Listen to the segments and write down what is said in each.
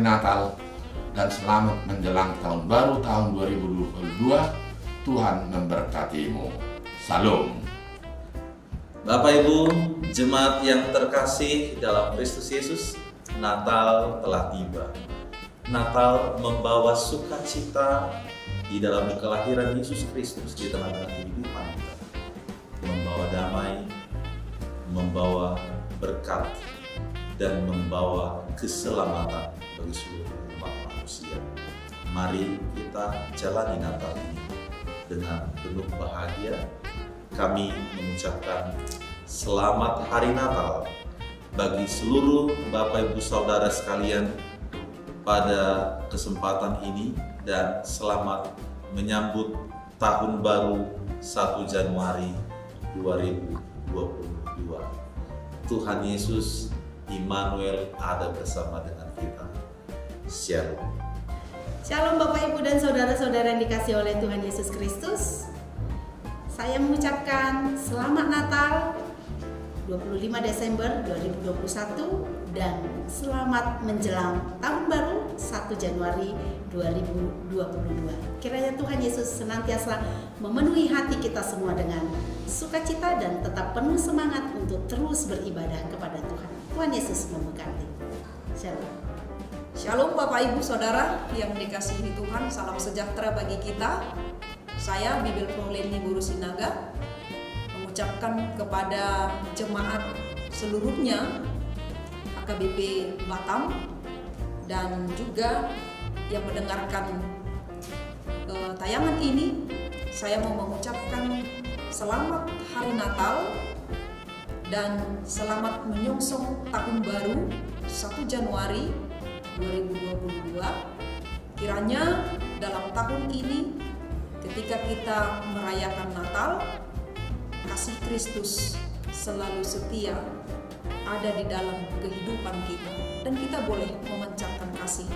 hari Natal dan selamat menjelang tahun baru tahun 2022. Tuhan memberkatimu. Salam. Bapak Ibu, jemaat yang terkasih dalam Kristus Yesus, Natal telah tiba. Natal membawa sukacita di dalam kelahiran Yesus Kristus di tengah-tengah kehidupan kita. Membawa damai, membawa berkat, dan membawa keselamatan bagi seluruh umat manusia. Mari kita jalani Natal ini dengan penuh bahagia. Kami mengucapkan selamat Hari Natal bagi seluruh Bapak Ibu Saudara sekalian pada kesempatan ini, dan selamat menyambut Tahun Baru 1 Januari 2022. Tuhan Yesus Immanuel ada bersama dengan kita. Shalom. Shalom Bapak Ibu dan saudara-saudara yang dikasihi oleh Tuhan Yesus Kristus. Saya mengucapkan selamat Natal 25 Desember 2021 dan selamat menjelang Tahun Baru 1 Januari 2022. Kiranya Tuhan Yesus senantiasa memenuhi hati kita semua dengan sukacita dan tetap penuh semangat untuk terus beribadah kepada Tuhan. Tuhan Yesus memberkati. Shalom. Shalom Bapak Ibu Saudara yang dikasihi Tuhan, salam sejahtera bagi kita. Saya Bibel Proleni Guru Sinaga mengucapkan kepada jemaat seluruhnya AKBP Batam dan juga yang mendengarkan tayangan ini, saya mau mengucapkan selamat Hari Natal dan selamat menyongsong Tahun Baru 1 Januari 2022. Kiranya dalam tahun ini ketika kita merayakan Natal, kasih Kristus selalu setia ada di dalam kehidupan kita, dan kita boleh memancarkan kasih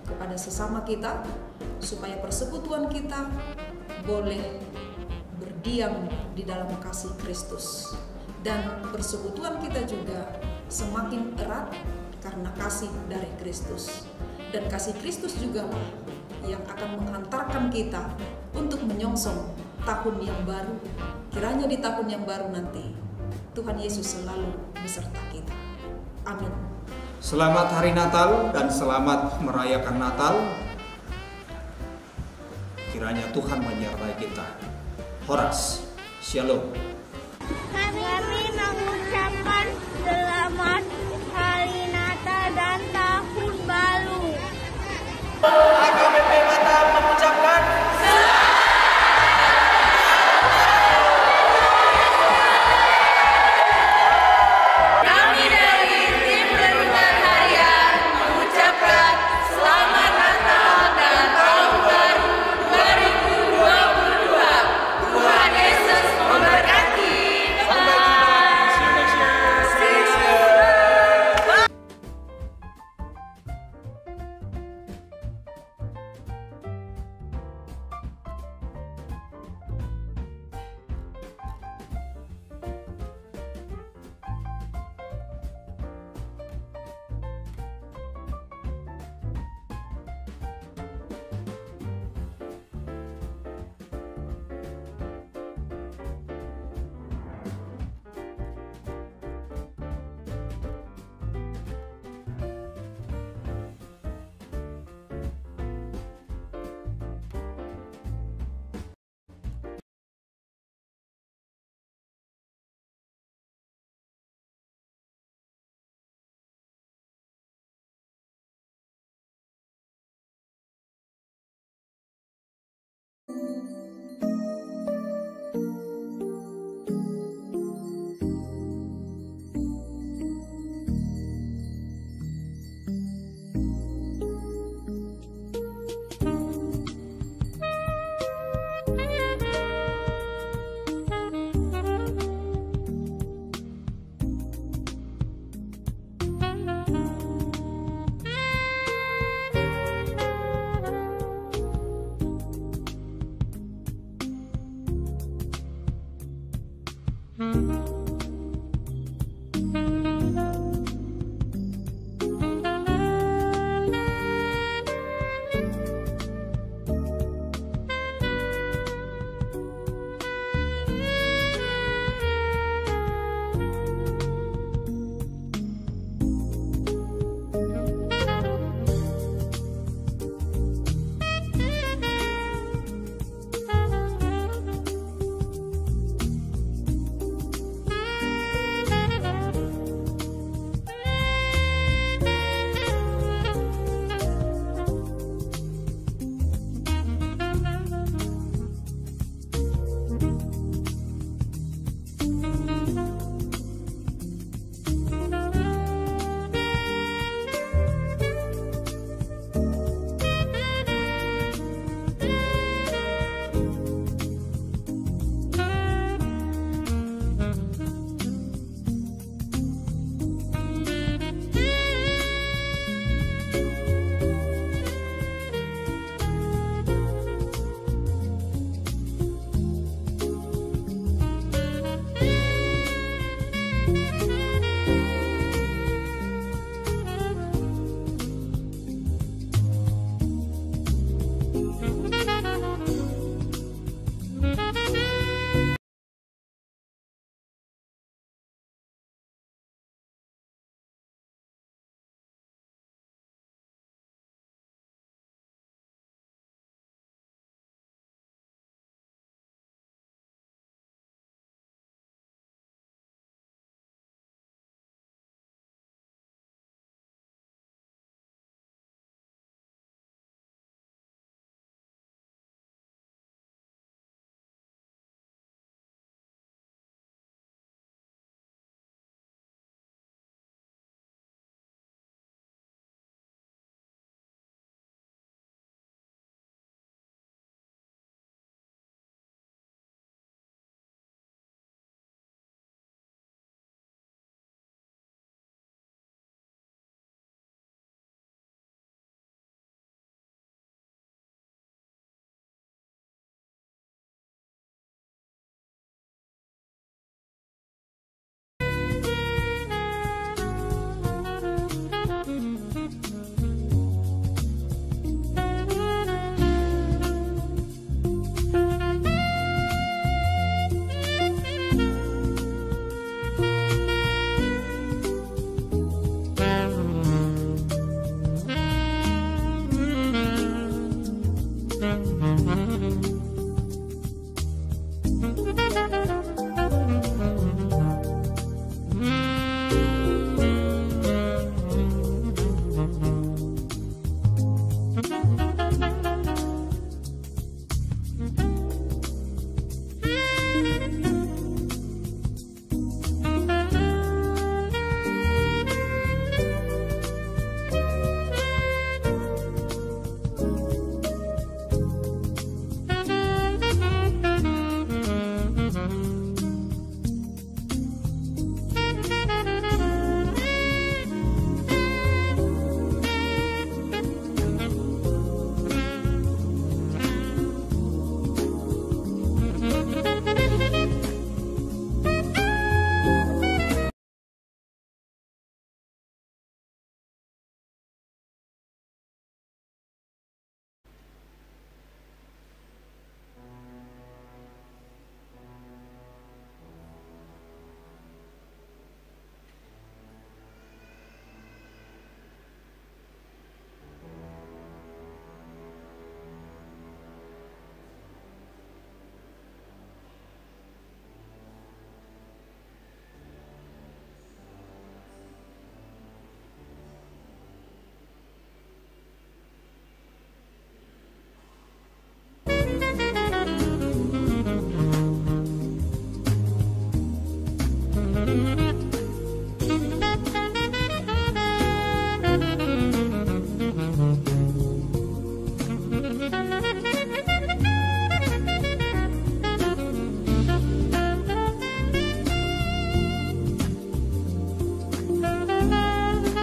kepada sesama kita supaya persekutuan kita boleh berdiam di dalam kasih Kristus, dan persekutuan kita juga semakin erat karena kasih dari Kristus, dan kasih Kristus juga yang akan menghantarkan kita untuk menyongsong tahun yang baru. Kiranya di tahun yang baru nanti Tuhan Yesus selalu beserta kita. Amin. Selamat Hari Natal dan selamat merayakan Natal. Kiranya Tuhan menyertai kita. Horas. Shalom. Kami mengucapkan selamat Hari Natal dan Tahun Baru. AKBP Batam mengucapkan kami dari tim Renungan Harian mengucapkan selamat Natal dan Tahun Baru 2022. Tuhan Yesus memberkati.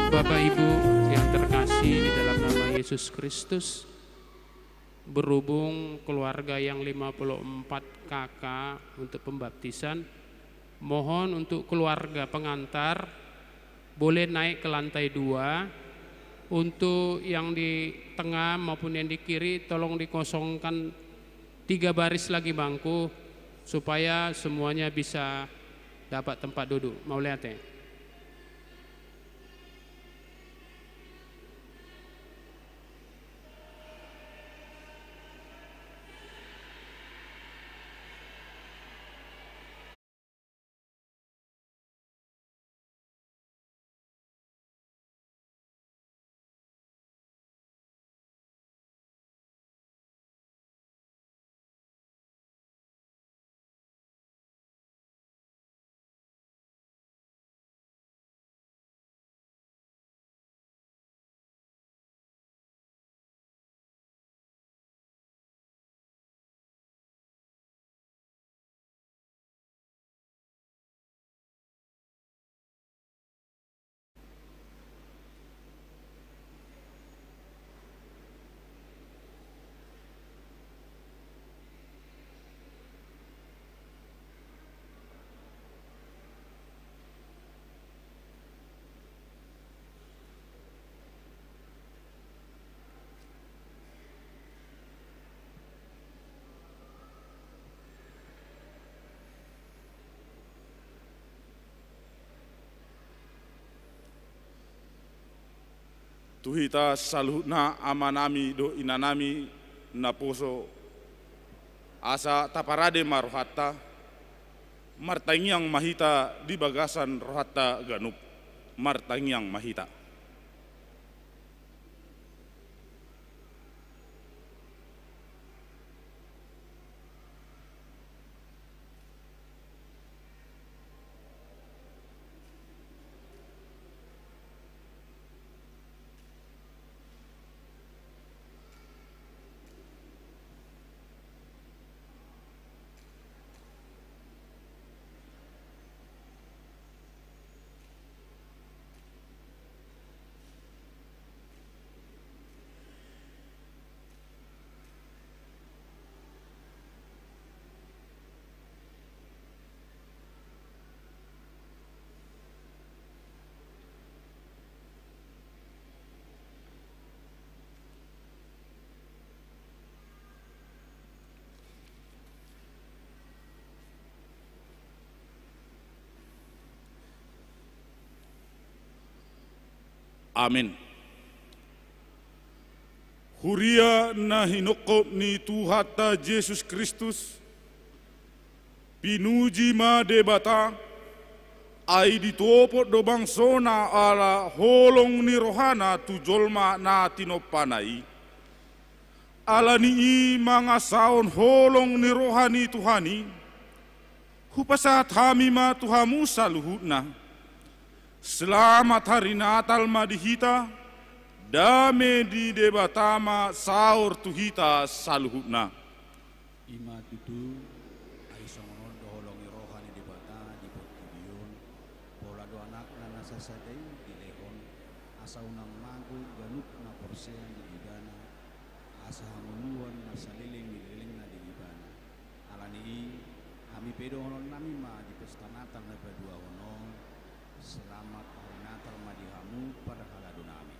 Bapak Ibu yang terkasih di dalam nama Yesus Kristus, berhubung keluarga yang 54 kakak untuk pembaptisan, mohon untuk keluarga pengantar boleh naik ke lantai 2. Untuk yang di tengah maupun yang di kiri tolong dikosongkan 3 baris lagi bangku supaya semuanya bisa dapat tempat duduk. Mau lihat ya? Tuhita saluhna amanami do inanami naposo asa taparade marohata martangiang mahita di bagasan rohata ganup martangiang mahita. Amin. Huria na hinukop ni Tuhata Yesus Kristus, pinuji ma debata, ay ditopot do bangsona ala holong ni rohana tujolma na tinopanay. Ala ni mga saon holong ni rohani Tuhani, hupasat hami ma Tuhamu saluhut na. Selamat hari Natal madihita, dame di debatama saur tuhita saluhutna. Ima tutu, ay songon doholongi rohani debata di potibiyun, pola do anak na nasasaday di lehon, asa unang mago ganuk na porsean di ibana, asa hanguluan na saliling na di ibana. Alani kami pedo honon nami ma di pesta Natal na berdua honon. Selamat hari Natal madihamu pada halado nami.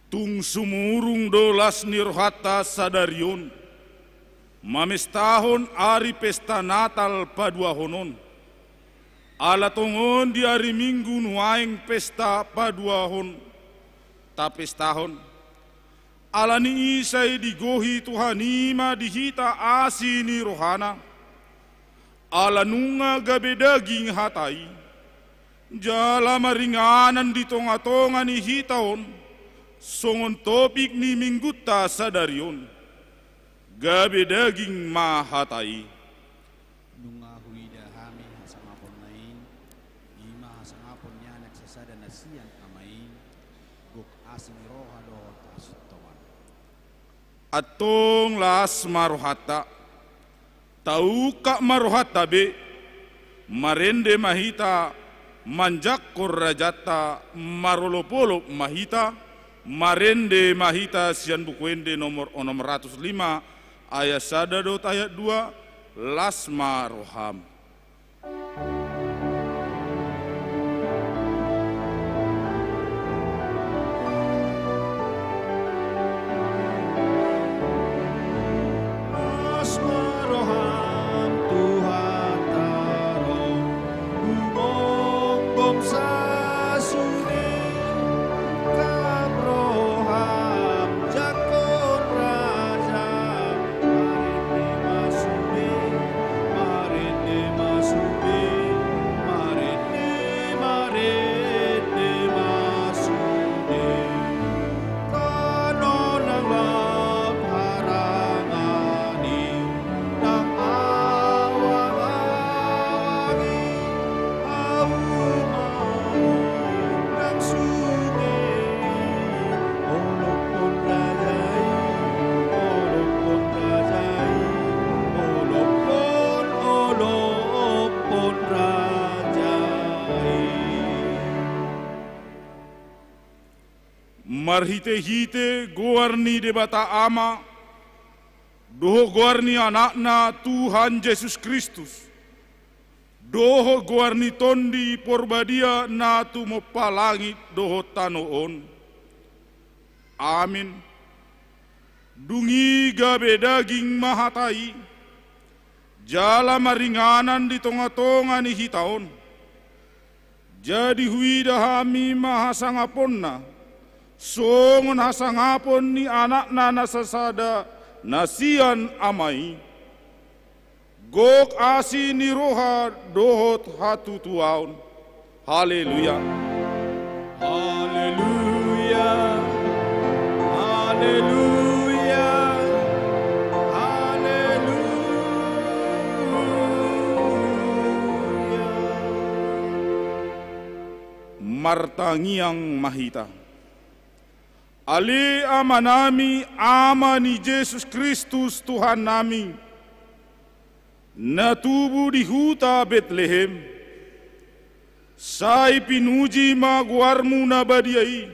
Tung sumurung dolas nirhata sadarion, mamestahon ari pesta Natal padua honon. Ala tongon di hari Minggu nuaing pesta padua hon, tapestahon. Ala ni isay digohi Tuhanima dihita asini rohana. Ala nunga gabe daging hatai. Jala maringanan di tonga-tonga ni hitaon, songon topik ni mingguta sadarion, gabe daging mahatai. Nunga huida hami hasangapon nain, ima hasangapon nyanak sasada nasian amain, guk asing roha do tasutawan. Atong las marohata, tau ka marohata be, marende mahita, manjakor rajata marolopolo mahita marende mahita sian bukuende nomor 605 ayat 1 ayat 2 lasma roham. Marhite-hite goarni debata ama, doho goarni anakna Tuhan Yesus Kristus, doho goarni tondi porbadia na tumopa langit doho tanoon. Amin. Dungi gabe daging mahatai, jala maringanan di tonga-tonga ni hitaon, jadi huida hami mahasangaponna, songon hasangapon ni anak na nasasada nasian amai. Gok asi ni roha dohot hatu tuaon. Haleluya. Haleluya. Haleluya. Haleluya. Martangiang mahita. Ali amanami amani Yesus Kristus Tuhan nami, natubu di huta Bethlehem, sai pinuji maguarmu nabadiai,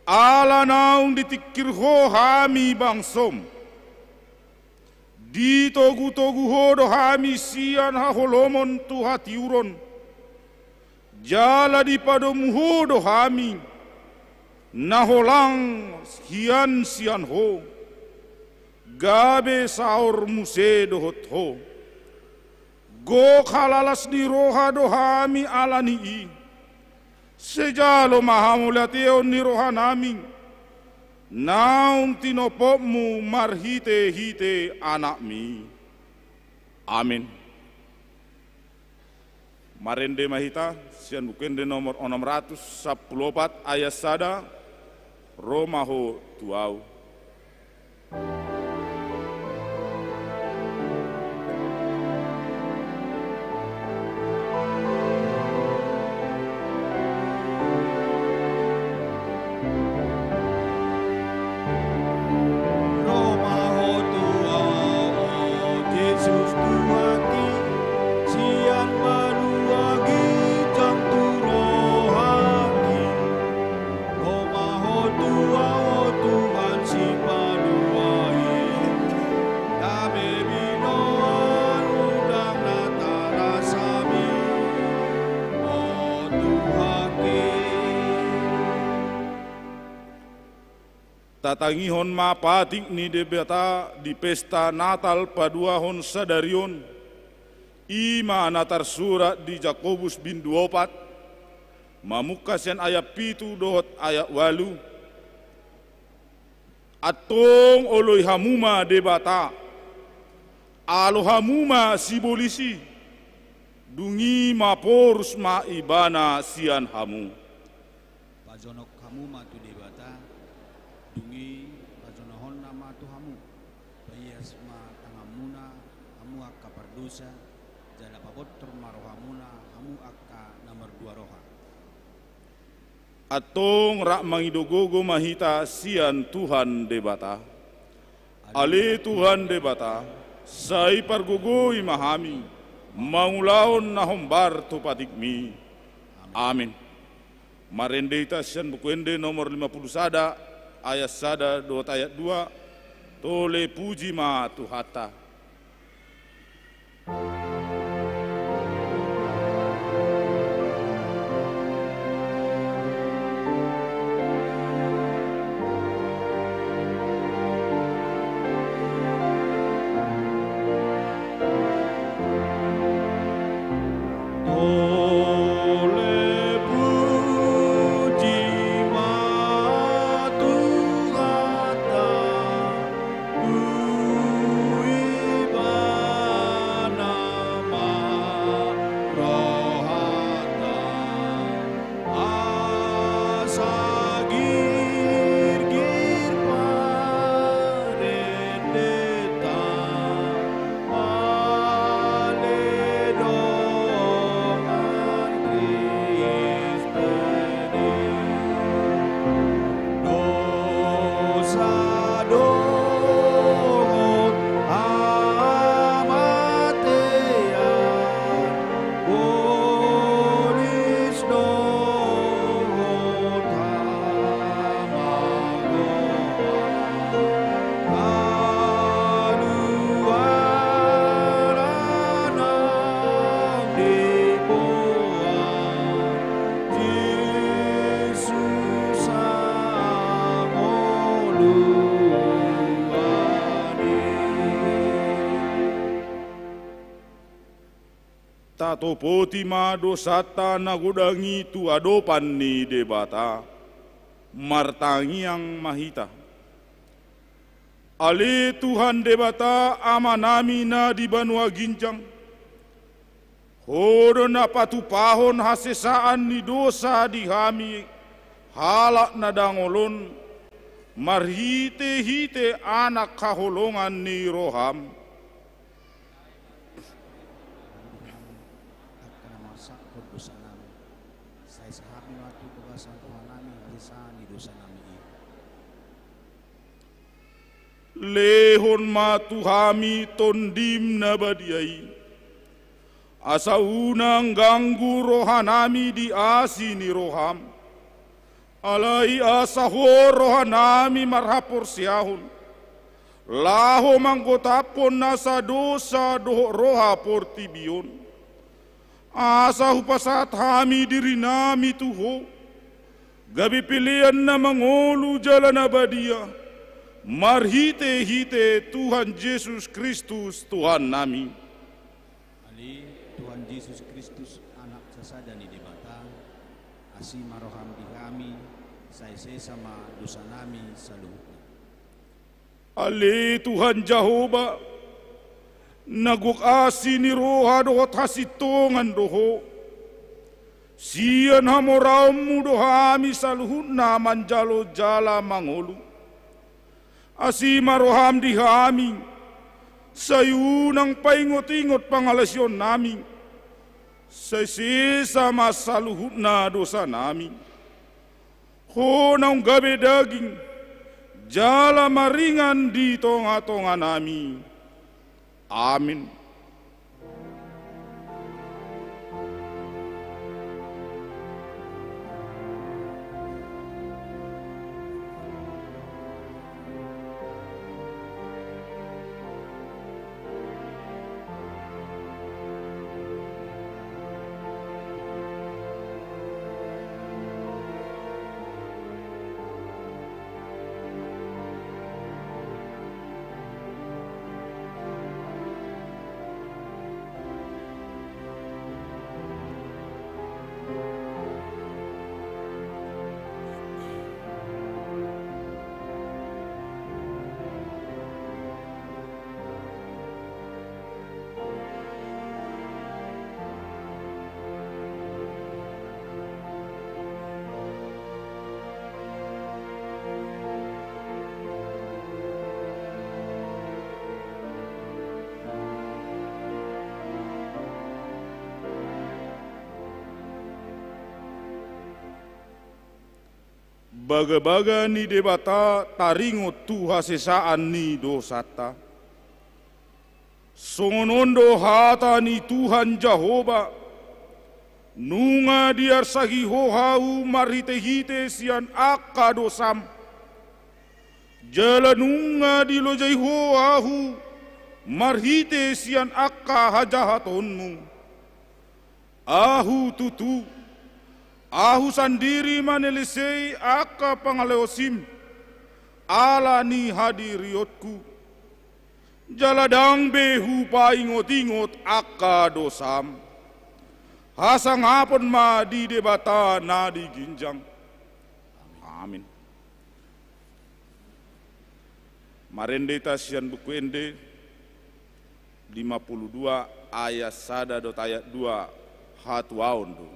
ala naung ditikirho hami bangsom, di togu-togu hodo hami sian haholomon tuhatiuron, jala di padomu hodo hami, naholang hian sian ho, gabe saur muse dohot ho, go halalas di roha dohami alani i, sejalo mahamulateo ni roha nami, naung tinopopmu marhite-hite anakmi. Amin. Marende mahita, sian bukende nomor 614 ayat 1, Romaho tuau. Tatangihon mapatik ni debata di pesta Natal paduahon sadarion, ima natar surat di Jakobus bin 24, mamukasian ayat 7 dohot ayat 8, atong oloy hamuma debata, alo hamuma sibolisi, dungi maporus maibana sian hamu. Pajonok hamuma tu debata, dungi pajonohon nama Tuhamu, bayas ma tangamuna, hamu akka pardosa, jala pabot termarohamuna, hamu akka nomor 2 roha. Atong rak mangidogogo mahita sian Tuhan debata, ale Tuhan debata, sai pargogoi mahami, maulaon na hombar tupatikmi, Amin. Marendita sian bukuende nomor 51 ayat 1 ayat 2 tole puji ma Tuhata. Tato poti ma dosata nagudangi tu adopan ni debata martangi yang mahita. Ale Tuhan debata amanami na di banua ginjang. Hodo na patupahon hasesaan ni dosa di hami halak na dangolon marhite-hite anak kaholongan ni roham. Lehon ma Tuhami tondim na badiai. Asa unang ganggu rohanami di asini roham. Alai asa ho rohanami marhapor siahun. Laho manggotapon nasa dosa doh roha portibion. Asa hupasat hami diri nami tuho. Gabi pilihan na mangolu jalan abadia. Marhite-hite Tuhan Yesus Kristus Tuhan nami. Ali Tuhan Yesus Kristus anak sasadani debata asi maroham di kami saya sama dosa nami saluhutna. Ali Tuhan Jehovah naguk asi ni roha dohot hasitongan doho sian hamoramu dohami saluhutna manjalo jala mangolu. Asi maroham di kami, sayunang paingot-ingot pangalasyon nami, sa sisa masaluhut na dosa nami. Honang gabi daging, jala maringan di tonga-tonga nami. Amin. Baga-baga ni debata taringo tu hasesaan ni dosata. Songonondo hata ni Tuhan Jehovah nunga diar sagi hohau marhite-hite sian akka dosam, jala nunga dilojai hoahu marhite sian akka hajahatonmu. Ahu tutu, ahu sandiri manelisei akka pangaleosim, ala ni hadiriotku. Jaladang behu paingot-ingot akka dosam, hasang hapon ma di debata na di ginjang. Amin. Marende tasian buku ende 52 ayat 1 dot ayat 2 hatuaun do.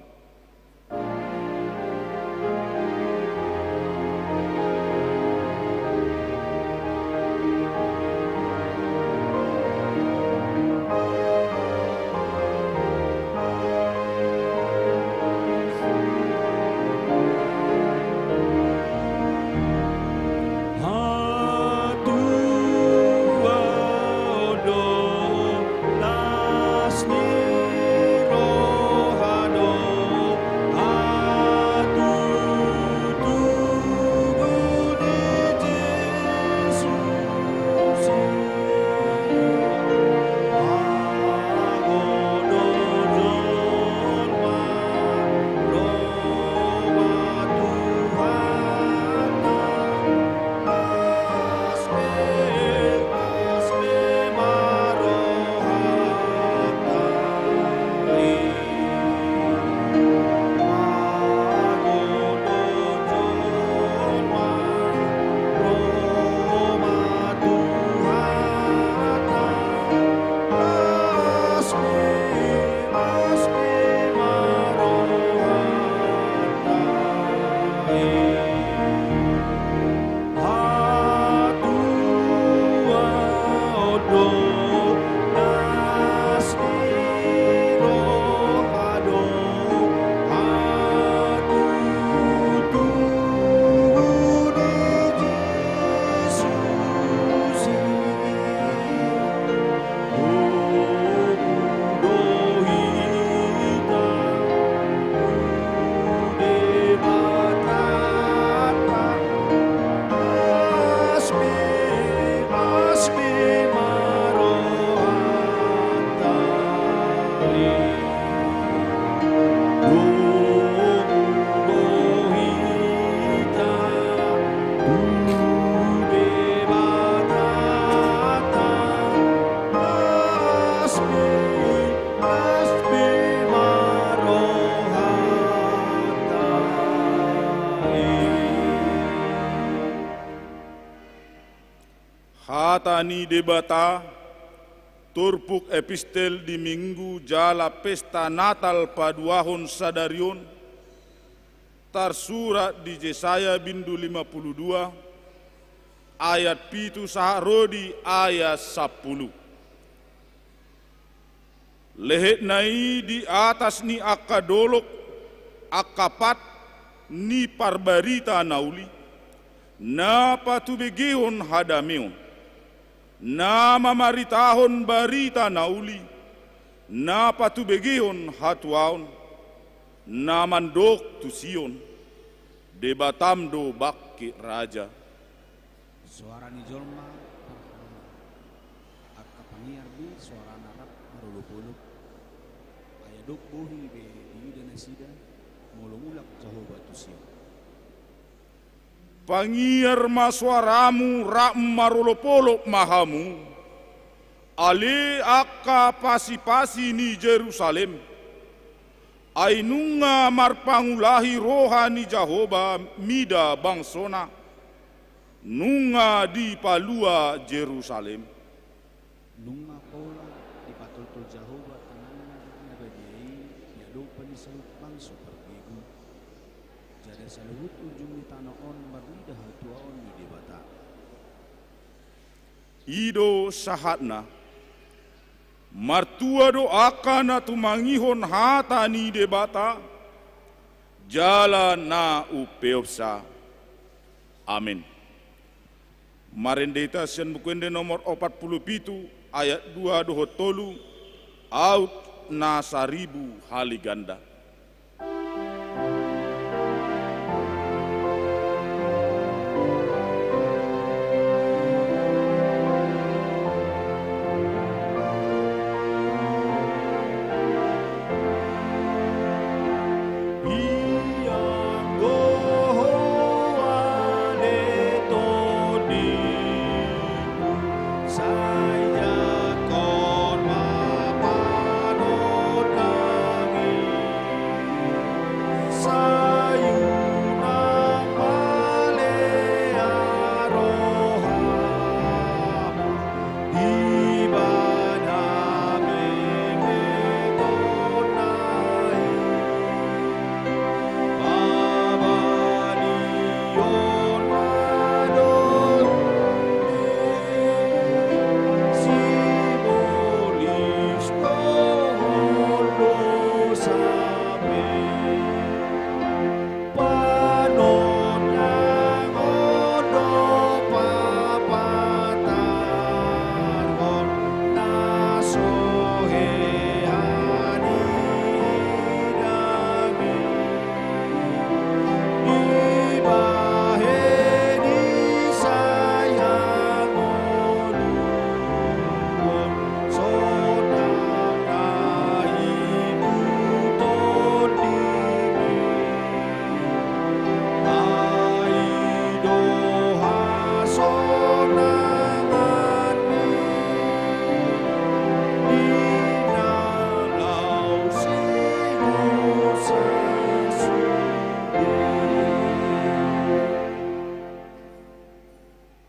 Hatani debata turpuk epistel di minggu jala pesta Natal paduahon sadarion tarsurat di Yesaya bindu 52 ayat pitu saharodi ayat 10. Lehet nai di atas ni akadolok akapat ni parbarita nauli na patubegeon hadameon na mamaritahon barita nauli na patubegeon hatuaon na mandok tusion debatamdo bakke raja. Suara ni jolma akka pangiar bi suara narap marulupuluk ayadok bohi be di nasida mulungulak Jehovah tusion. Pangiar masuaramu rak marulopolo mahamu ale akka pasi-pasi ni Jerusalem ainunga marpangulahi rohani Jehovah mida bangsona nunga di palua Jerusalem nunga pola di patultul Jehovah tanana nagadiai yado panisalut bangso pergigu jada saluhut ujung tanaon marida hatuaon di debata ido sahatna martua do akana tumangihon hatani debata jala na upeopsa. Amin. Marendeta sian bukuende nomor 47 ayat 2 dohotolu out na 1000 haliganda.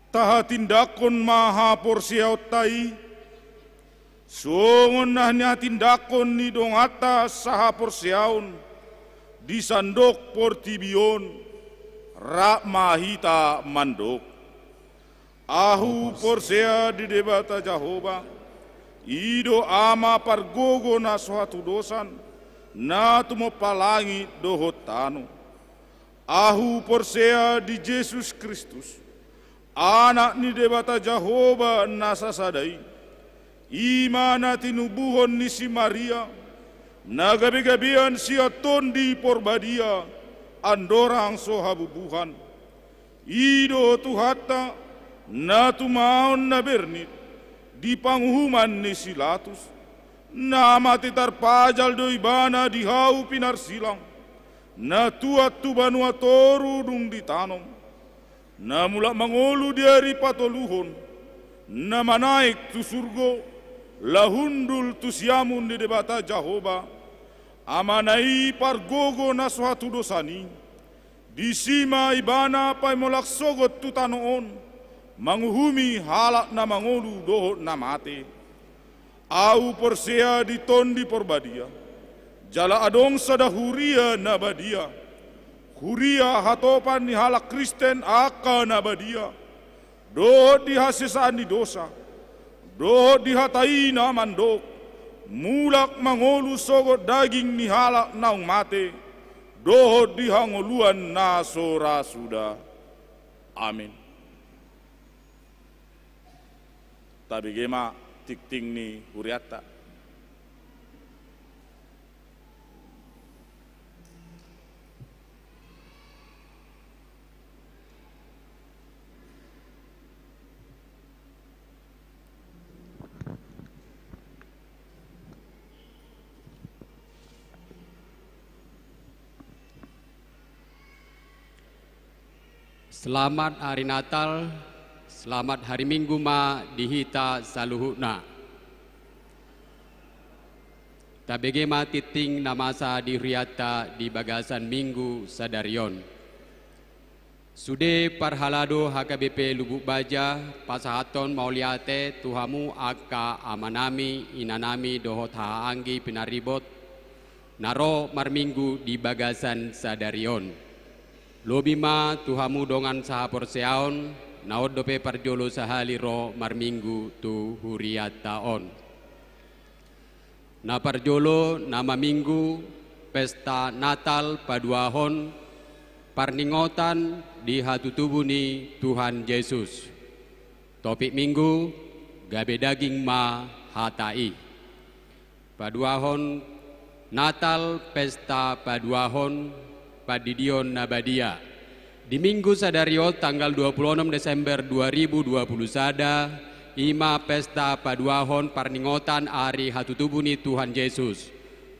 taha tindakon maha porsiautai, songon nahnya tindakon ni dong atas saha porsiaun, di sandok portibion, rak mahita mandok. Ahu porsea di debata Jehovah, ido ama pargogo na suatu dosan, na tumo palangi dohot tanu. Ahu porsea di Yesus Kristus, anak ni debata Jehovah nasa sadai, imana tinubuhon ni si Maria, na gabi-gabian siya tondi porbadia, andorang sohabubuhan. Ido tuhata, na tumaon na bernit, di panghuman ni silatus, na matitar pajal do ibana di hau pinar silang, na tuat tubanua toru dung ditanom, na mula mangolu diari patoluhon, na manaik tu surgo, lahundul tu siamun di debata Jehovah, amanai pargogo na suatu dosani, disima ibana pai molak sogot tu tanoon, manguhumi halak na mangolu dohot na mate. Au porsea di tondi porbadia, jala adong sada huria na badia, huria hatopan ni halak Kristen aka na badia, dohot di hasisaan di dosa, dohot di hatai na mandok, mulak mangolu sogot daging ni halak naung mate, dohot di hangoluan na sora suda. Amin. Tabi gema tikting ni huriata. Selamat hari Natal, selamat hari Minggu ma dihita saluhuna. Tabege ma titing namasa di riata di bagasan Minggu sadarion. Sude parhalado HKBP Lubuk Baja pasahaton mauliate tuhamu aka amanami inanami dohot haanggi pinaribot naro marminggu di bagasan sadarion. Lobima tuhamu dongan saha porseaon naod dope parjolo sahaliro marminggu tu huriataon. Na parjolo nama minggu pesta Natal paduahon parningotan di hatutubuni Tuhan Yesus. Topik minggu gabe daging ma hatai. Paduahon Natal pesta paduahon Padidion Nabadia. Di Minggu Sadario tanggal 26 Desember 2020 sada, ima pesta paduahon parningotan ari hatutubuni Tuhan Yesus.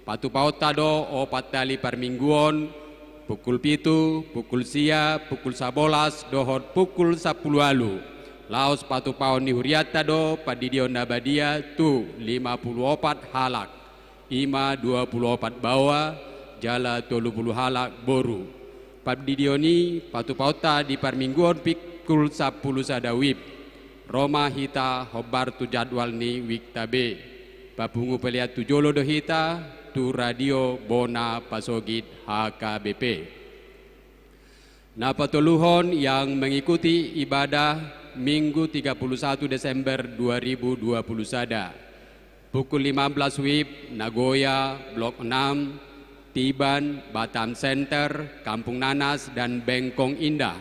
Patu pautado o patali parmingguon, pukul pitu, pukul sia, pukul 11, dohot pukul 10 alu. Laos patu paon ni huriata do padidion Nabadia tu 54 halak, ima 24 bawa, jala 30 halak boru. Pabdidioni patu pauta di parmingguon pikul 10 sadawib. Roma hita hobar tu jadwal ni wiktabe. Papungu peliat tu jolo do hita tu radio bona pasogit HKBP. Na patuluhon yang mengikuti ibadah Minggu 31 Desember 2020 sada. Pukul 15 WIB Nagoya Blok 6 Tiban, Batam Center, Kampung Nanas, dan Bengkong Indah.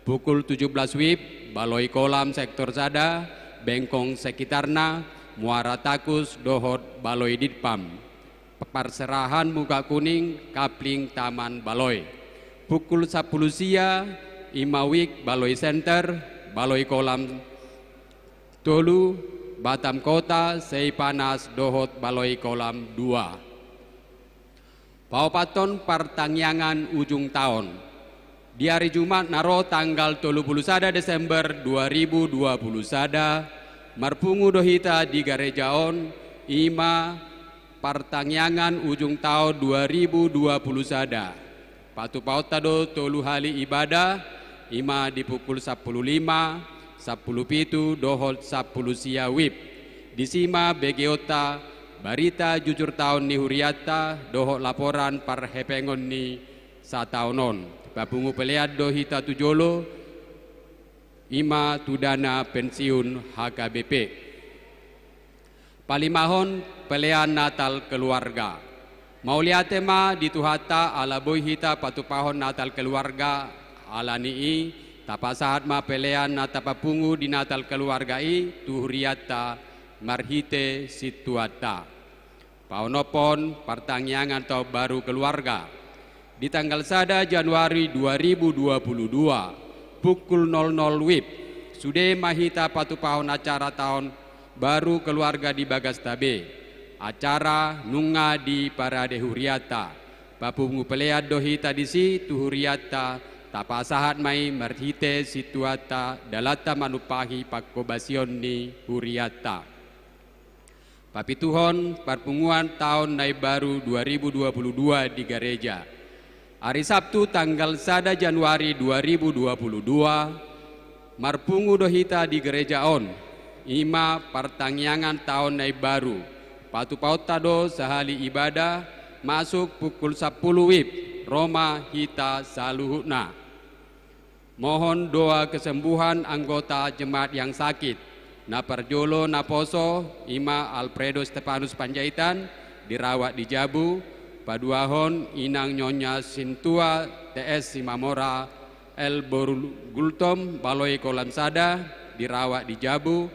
Pukul 17 WIB, Baloi Kolam Sektor Sada, Bengkong Sekitarna, Muara Takus, Dohot, Baloi Ditpam. Perserahan Muka Kuning, Kapling Taman Baloi. Pukul 10 sia, Imawik, Baloi Center, Baloi Kolam Tolu, Batam Kota, Seipanas, Dohot, Baloi Kolam 2. Paupaton pertangyangan ujung tahun. Di hari Jumat naro tanggal 31 Desember 2020 sada, marpungu dohita di garejaon ima pertangyangan ujung tahun 2020 sada. Patu pautado tolu hali ibadah ima di pukul 10.05, 10 dohot 10 siawip. Disima begeota barita jujur tahun ni huriata dohot laporan parhepengon ni sataunon. Babungu pelead dohita tujolo ima tudana pensiun HKBP. Palimahon pelean Natal keluarga. Mauliatema dituhata ala boyhita patupahon Natal keluarga ala nii tapasahat ma pelean natapapungu di Natal keluarga i tuhriata marhite situata. Paonopon pertangyangan atau baru keluarga. Di tanggal 1 Januari 2022 pukul 00 WIB sudah mahita patupahon acara tahun baru keluarga di Bagastabe. Acara nunga di Parade Huriata. Papungu pelead dohita disi tuhuriata tapasahat mai marhite situata dalata manupahi pakobasion ni Huriata. Papituhon perpunguan tahun nai baru 2022 di gereja. Hari Sabtu tanggal 1 Januari 2022 marpungu dohita di gereja on. Ima pertangyangan tahun nai baru. Patupautado sehali ibadah masuk pukul 10 WIB Roma hita saluhutna. Mohon doa kesembuhan anggota jemaat yang sakit. Naparjolo Naposo Ima Alfredo Stefanus Panjaitan dirawat di Jabu. Paduahon Inang Nyonya Sintua TS Simamora El Borgultom Baloi Kolam Sada dirawat di Jabu.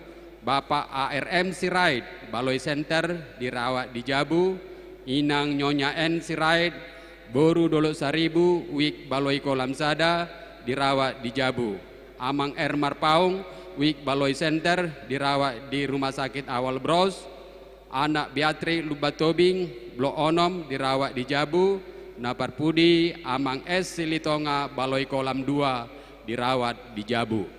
Bapak ARM Sirait Baloi Center dirawat di Jabu. Inang Nyonya N Sirait Boru Dolok Saribu Wik Baloi Kolam Sada dirawat di Jabu. Amang R Marpaung Wik Baloi Center dirawat di Rumah Sakit Awal Bros. Anak Beatri Lubatobing Blok Onom dirawat di Jabu. Naparpudi Amang S Silitonga Baloi Kolam 2 dirawat di Jabu.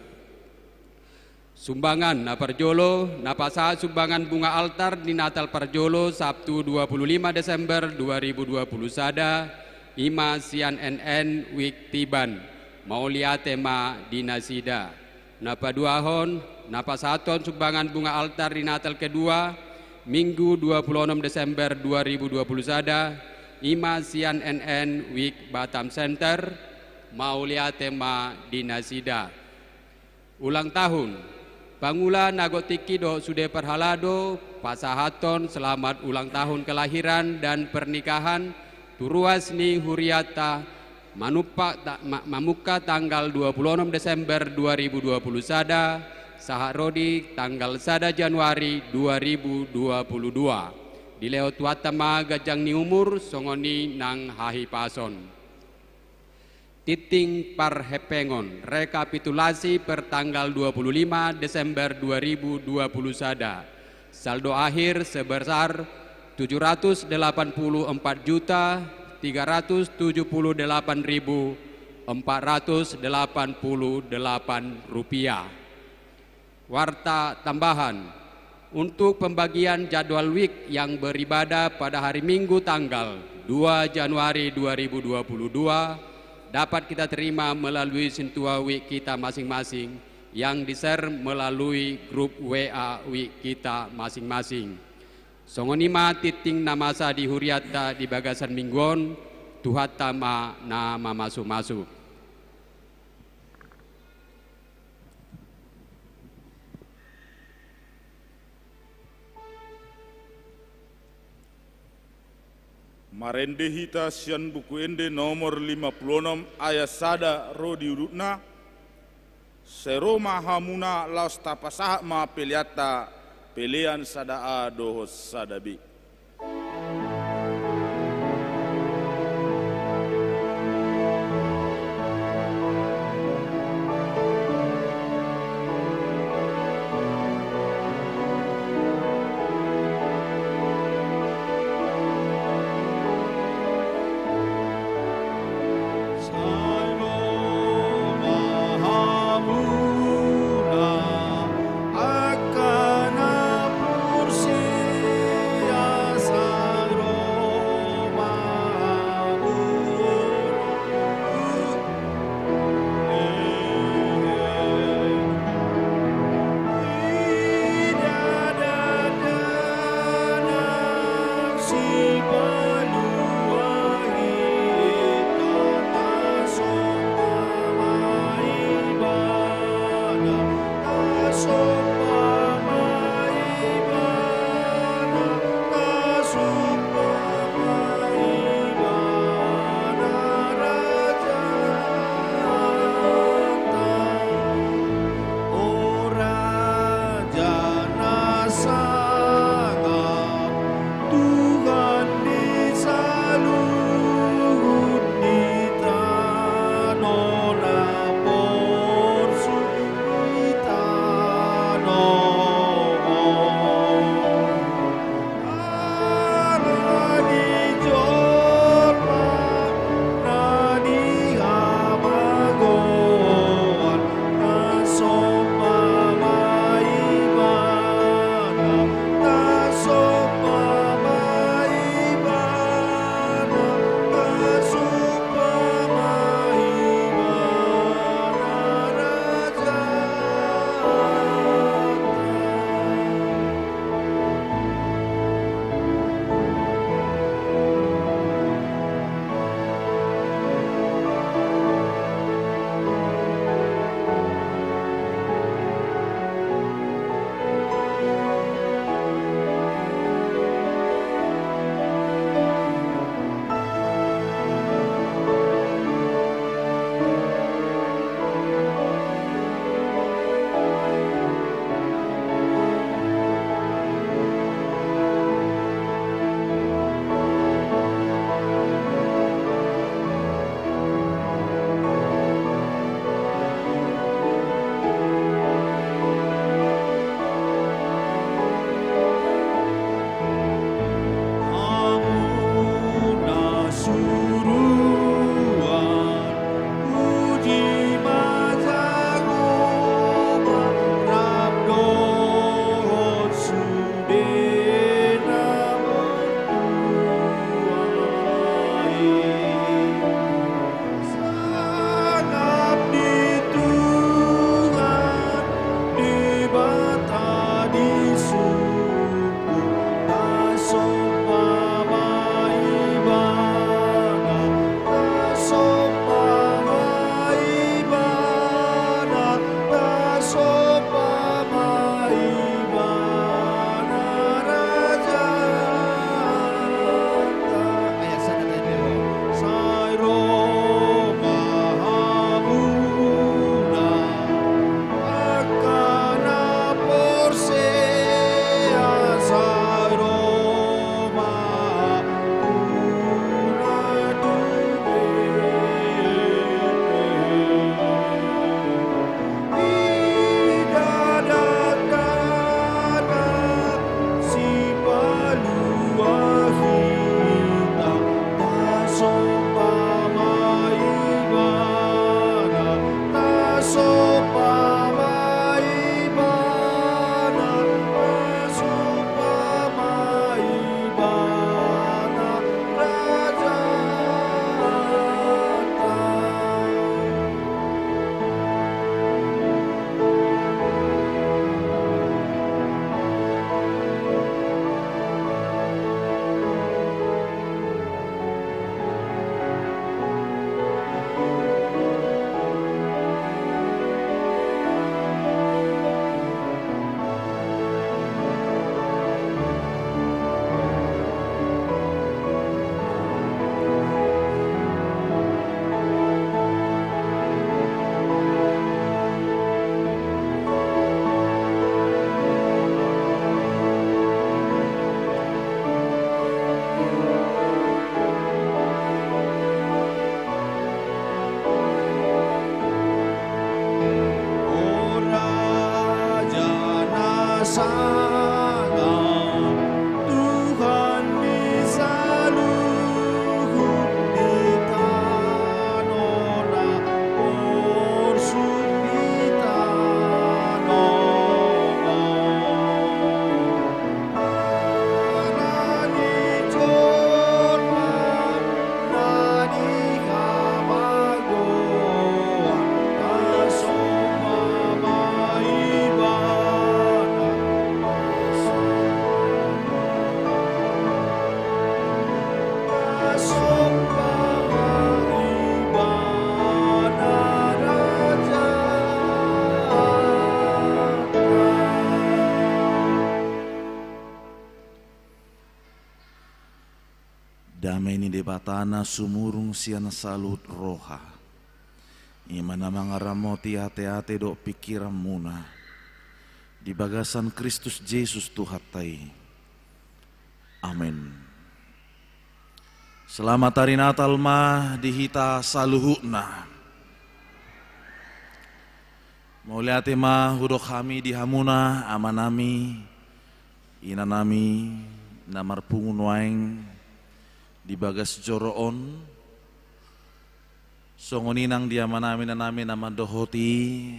Sumbangan Naparjolo napasa sumbangan bunga altar di Natal Parjolo Sabtu 25 Desember 2020 sada Ima Sian NN Wik Tiban Mauliatema Dinasida. Napaduahon napasaton sumbangan bunga altar di Natal kedua Minggu 26 Desember 2020 sada Ima Sian NN Wik Batam Center Mauliatema Dinasida. Ulang tahun Pangula Nagotiki do sude perhalado pasahaton selamat ulang tahun kelahiran dan pernikahan Turuas ni Huriata Mamuka tanggal 26 Desember 2020 sada Saharodi tanggal 1 Januari 2022 di Leo Tuatama Gajang ni umur songoni nang hahi pason. Titing Parhepengon rekapitulasi per tanggal 25 Desember 2020 sada. Saldo akhir sebesar 784.378.488 rupiah. Warta tambahan untuk pembagian jadwal week yang beribadah pada hari Minggu tanggal 2 Januari 2022 dapat kita terima melalui Sintua Week kita masing-masing yang di-share melalui grup WA Week kita masing-masing. Songonima titing namasa di Huriata di Bagasan Mingguon tuhatama nama masuk-masuk. Marende hita sian buku ende nomor 56 ayat sada rodi urutna seroma hamuna laos tapasaha ma peliata pelean sadaa dohos sadabi. Akana pursia batana sumurung sian salut roha. Imana mangaramoti hati-hati dok pikiran muna. Di bagasan Kristus Yesus Tuhatai. Amin. Selamat hari Natal mah dihita saluhuna. Mauliati mah hudok kami di hamuna amanami inanami namar pungun waeng di bagas joroon songoninang dia manami nanami nama dohoti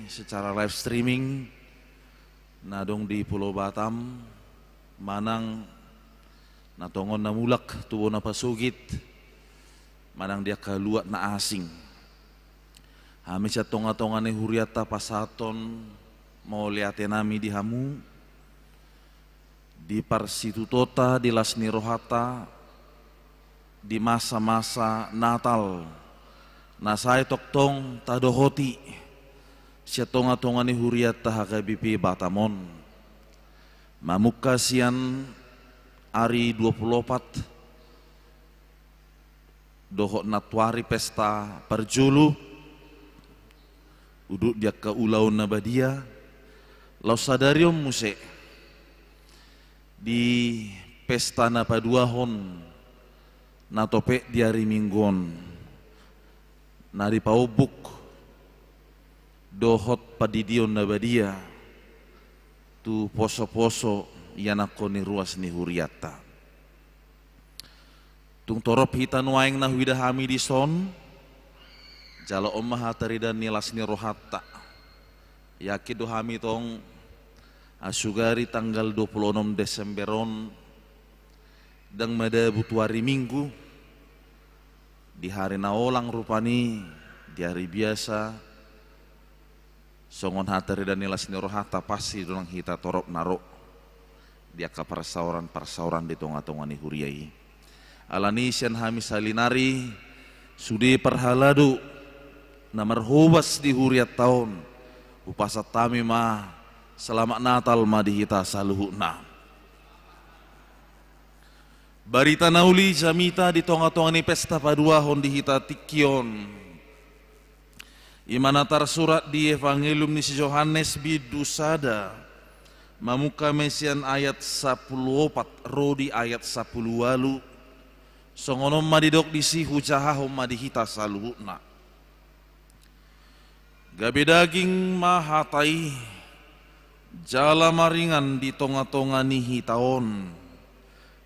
secara live streaming nadong di Pulau Batam manang natongon na mulak tuwo na pasugit manang dia kaluat na asing. Kami sa tonga-tonga ni huriata pasaton mau liate nami di hamu di Parsitutota di Lasni Rohata di masa-masa Natal nasai toktong tadohoti siya tonga-tonga ni huriata hakabipi Batamon mamukasian hari 24 dohot natwari pesta perjulu uduk dia ke ulau nabadia lau sadarium muse di pesta napaduahon natope di hari minggon na di paubuk dohot padidion nabadia tu poso-poso yanako ni ruas ni huriata tung torop hitan waeng na huidahami di son jalo omah hataridan nilas ni rohata yakin dohami tong asugari tanggal 26 Desemberon dang mada butuari minggu di hari naolang rupani di hari biasa songon hataridan nilas ni rohata pasti dorang hita torop narok dia ke persauran di tonga-tonga ni huriai alani sian hami salinari sudi perhaladu namar hubas di huriat tahun upasat tami mah selamat Natal mah dihita saluhuna barita nauli jamita di tonga-tonga ni pesta paduahon dihita tikion imana tarsurat di Evangelium ni si Yohanes bidusada mamuka mesian ayat 14 rodi ayat 10 walu songonom madidok disi hujahahom madihita saluhuna gabe daging mahatai jala maringan di tonga-tonga ni hitaon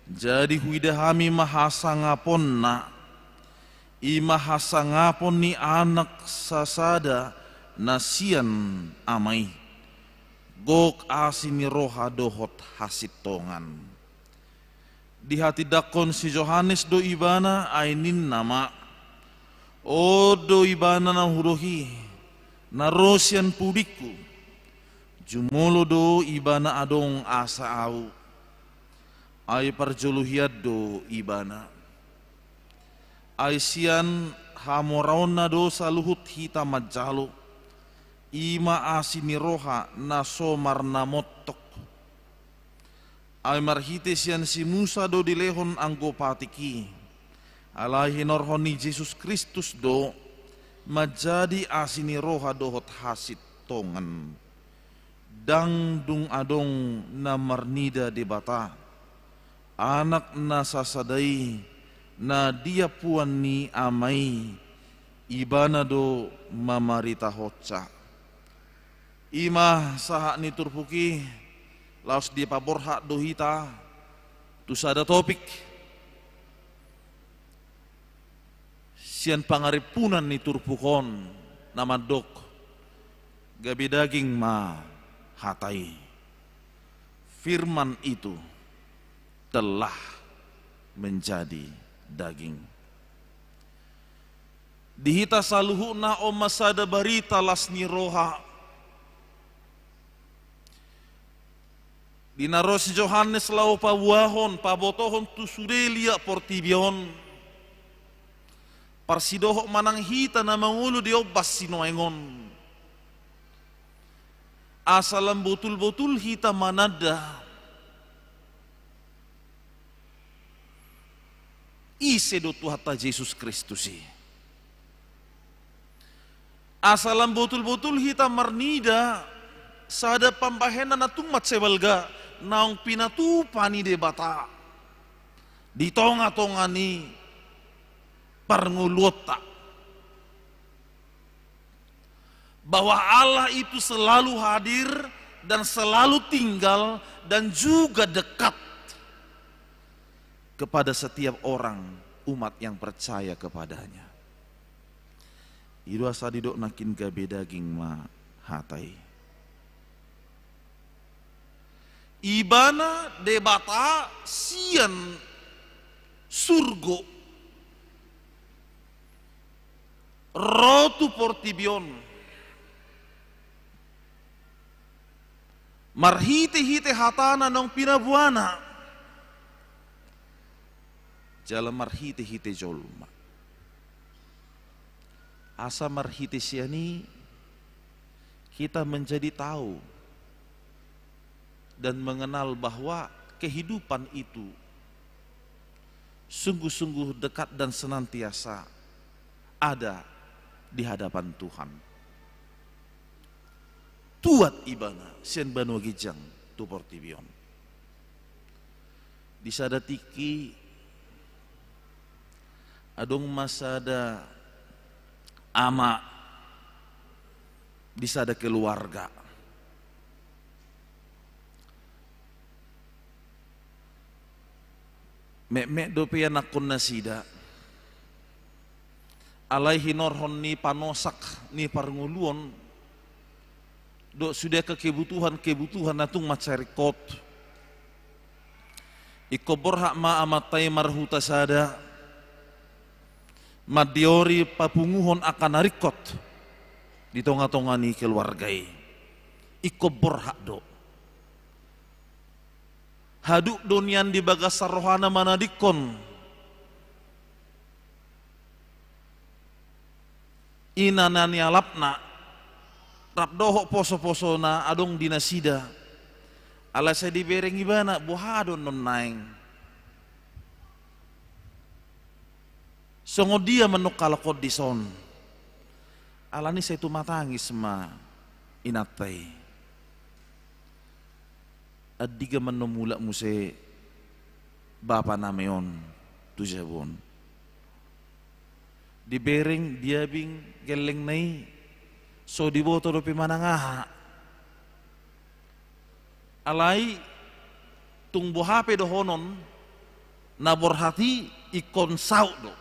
jadi huidahami mahasa ngapon na imahasa ngapon ni anak sasada nasian amai gok asini roha dohot hasit tongan di hati dakon si Yohanes do ibana ainin nama o do ibana na hurohi narosian pudiku jumolo do ibana adong asa au ay parjuluhiad do ibana ay sian hamoraon na do saluhut hita majalo ima asini roha na somar na motok ay marhite sian si Musa do dilehon anggo patiki alahi norhon ni Jesus Kristus do majadi asini roha dohot hasit tongan dang dung adong na marnida di bata anak na sasadai na dia puan ni amai ibana do mamarita hotsa ima saha ni turpuki laos di paborha dohita tusada topik sian pangaripunan ni turpukon nama dok gabi daging ma hatai firman itu telah menjadi daging dihita saluhuna o masada barita lasni roha dinaros Yohanes lau pabuahon pabotohon tu sudelia portibion parsidoho manang hita na mangulu diobas sinoengon asalam betul-betul hita manada ise do Tuhan Yesus Kristus. Asalam betul-betul hita marnida sada pambahenan na tumat sebelga naong pinatupani de bata di tonga-tonga ni parngulota bahwa Allah itu selalu hadir dan selalu tinggal dan juga dekat kepada setiap orang umat yang percaya kepadanya. Idu asa didok nakin gabe daging ma hatai. Ibana debata sian surgo rotu portibion marhite-hite hatana nong pinabuana jalan marhite-hite jolma asa marhite siani kita menjadi tahu dan mengenal bahwa kehidupan itu sungguh-sungguh dekat dan senantiasa ada di hadapan Tuhan. Tuat ibana sian banu gijang tu portibion. Disadatiki adong masada ama disada keluarga. Mek dope anakon nasida alaihi norhon ni panosak ni parnguluon do sudah kebutuhan natung macarikot ikobor hak ma amatai marhuta sada madiori papunguhon akan narikot di tonga-tonga ni keluargai ikobor hak do haduk donian di bagasar rohana manadikon inanani alapna rapdohok poso-poso na adong dinasida ala saya dibereng ibana buhadon non naing songo dia menukal kodison alani saya tu matangis ma inatai adiga menomulak muse bapa nameon tu jabon dibereng diabing geleng nai so diboto dopi manangaha alai tung bohape do honon nabor hati ikon sau do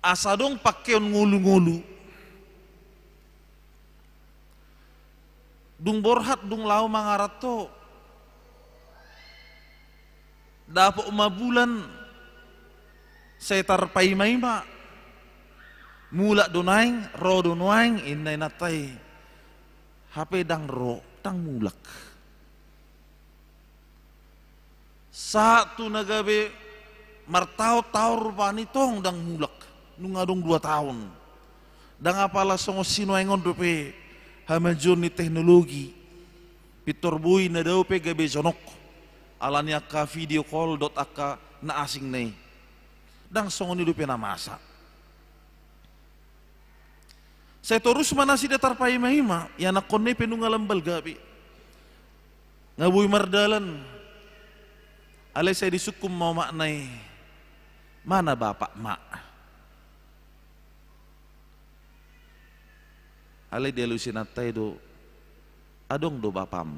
asadong pakeon ngulu-ngulu dung borhat dung lau mangarat to dapo bulan saya tarpai maima mula donaing ro donaing inay natay hape dang ro tang mulak satu nagabe martao-tao rupani tong dang mulak nungadong 2 tahun dang apala songo sinuengon dope hamajon ni teknologi pitor bui na daw pe gabe jonok alanya ka video call dot aka na asing nei dang songo ni dope na masa saya terus manasi datar pai mahima ya nakone penungalam balgabi ngabui mardalan alai saya disukum mau maknai mana bapak mak ale delusinatay do adong do bapam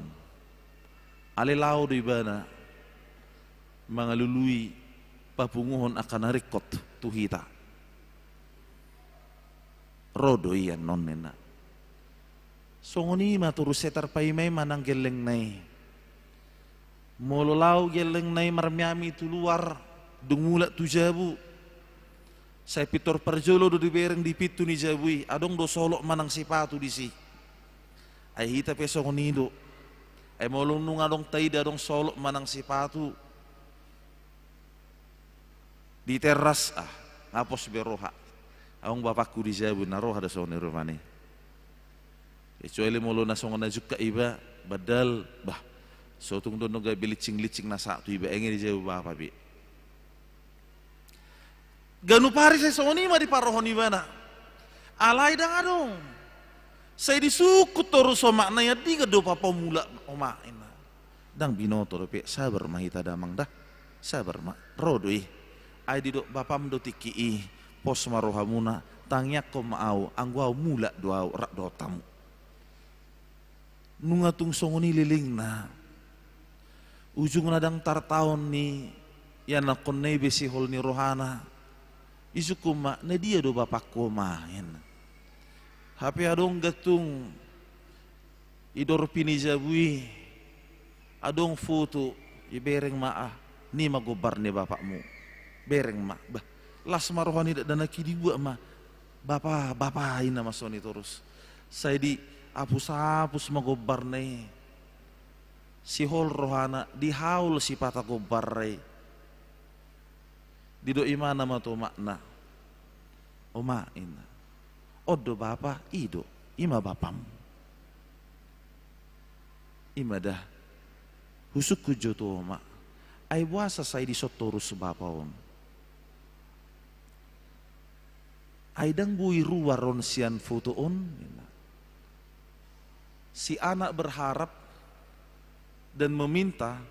ale lao do ibana mga lului papunguhon akan narikot tuhita rodo iyan non nena songoni maturu setar paimay manang geleng nai mololaw geleng nai marmiami tuluar dungula tujabu saya pitor perjolo do dibereng di pitu ni jabui adong do solok manang sipatu di si ay hita peso nido ay molong nung adong taida adong solok manang sipatu di teras ngapos beroha awang bapakku di jabu naroha da sone rumani kecuali molo na songo na juga iba badal bah sotung do noga bilicing-licing na satu iba engin di jabu bapak bi Ganu pari saya sonima di parohoni mana. Alai dang adong. Saya disukut terus maknanya diga do papa mula omain. Dang binoto dope sabar mahita damang dah. Sabar mak rodoi. Ai di do bapam do tiki pos marohamuna tangyak ko maau angguau mula doau rak dotamu. Nunga tung songoni liling na. Ujung nadang tar tahun ni yan nakon nei besi hol ni rohana. Isu kuma na dia do bapak ko main. Hape adong gatung idor pinijabui. Adong foto ibereng maah ni magobar ni bapakmu. Bereng ma bah las marohani dana kidi gua ma bapak ina masoni terus. Saya di apus magobar ne. Si hol rohana dihaul si pata gobar re. Dido imana ma to makna. Oma ina. Odo bapa ido ima bapam. Ima dah husuk kujo to ma. Ai buasa saya di sotorus bapaon. Ai dang bui ruwaron sian foto on. Si anak berharap dan meminta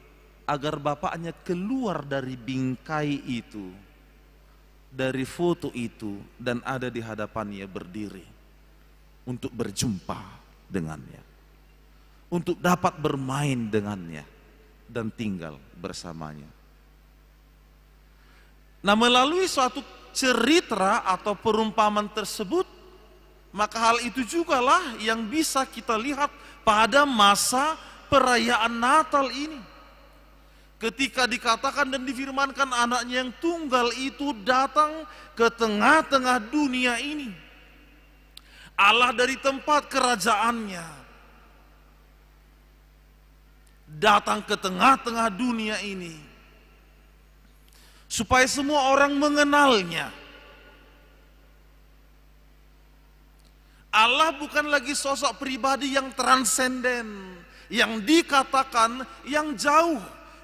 agar bapaknya keluar dari bingkai itu, dari foto itu, dan ada di hadapannya berdiri untuk berjumpa dengannya, untuk dapat bermain dengannya dan tinggal bersamanya. Nah, melalui suatu cerita atau perumpamaan tersebut, maka hal itu jugalah yang bisa kita lihat pada masa perayaan Natal ini. Ketika dikatakan dan difirmankan anaknya yang tunggal itu datang ke tengah-tengah dunia ini. Allah dari tempat kerajaannya datang ke tengah-tengah dunia ini supaya semua orang mengenalnya. Allah bukan lagi sosok pribadi yang transenden, yang dikatakan yang jauh,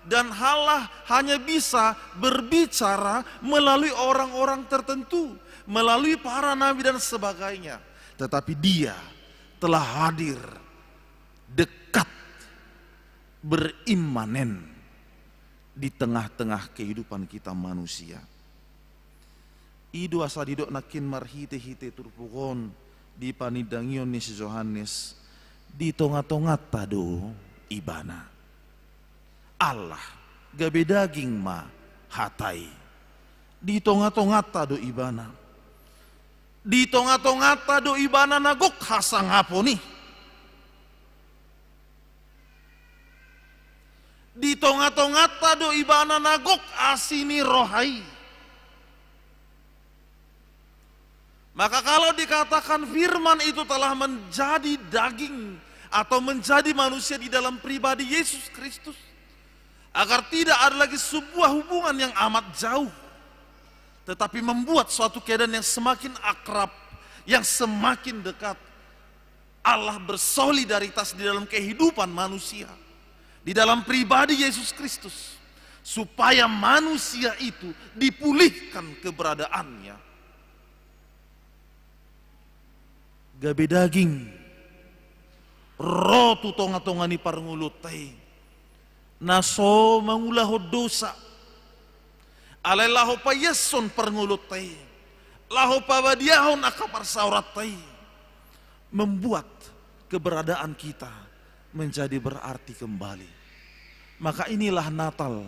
dan Allah hanya bisa berbicara melalui orang-orang tertentu, melalui para nabi dan sebagainya. Tetapi Dia telah hadir dekat, berimanen di tengah-tengah kehidupan kita manusia. Idu asa didok nakin marhite-hite turpukon di panidangion ni si Yohanes di tonga-tonga tado ibana. Allah gabe daging ma hatai di tonga-tonga tado ibana. Di tonga-tonga tado ibana nagok hasang haponi. Di tonga-tonga tado ibana nagok asini rohai. Maka kalau dikatakan firman itu telah menjadi daging atau menjadi manusia di dalam pribadi Yesus Kristus, agar tidak ada lagi sebuah hubungan yang amat jauh, tetapi membuat suatu keadaan yang semakin akrab, yang semakin dekat. Allah bersolidaritas di dalam kehidupan manusia, di dalam pribadi Yesus Kristus, supaya manusia itu dipulihkan keberadaannya. Gabe daging rotu tonga-tonga ni parngulutai naso mangulahu dosa alai laho payeson parngulutai laho pabadiahon akapar sauratai, membuat keberadaan kita menjadi berarti kembali. Maka inilah Natal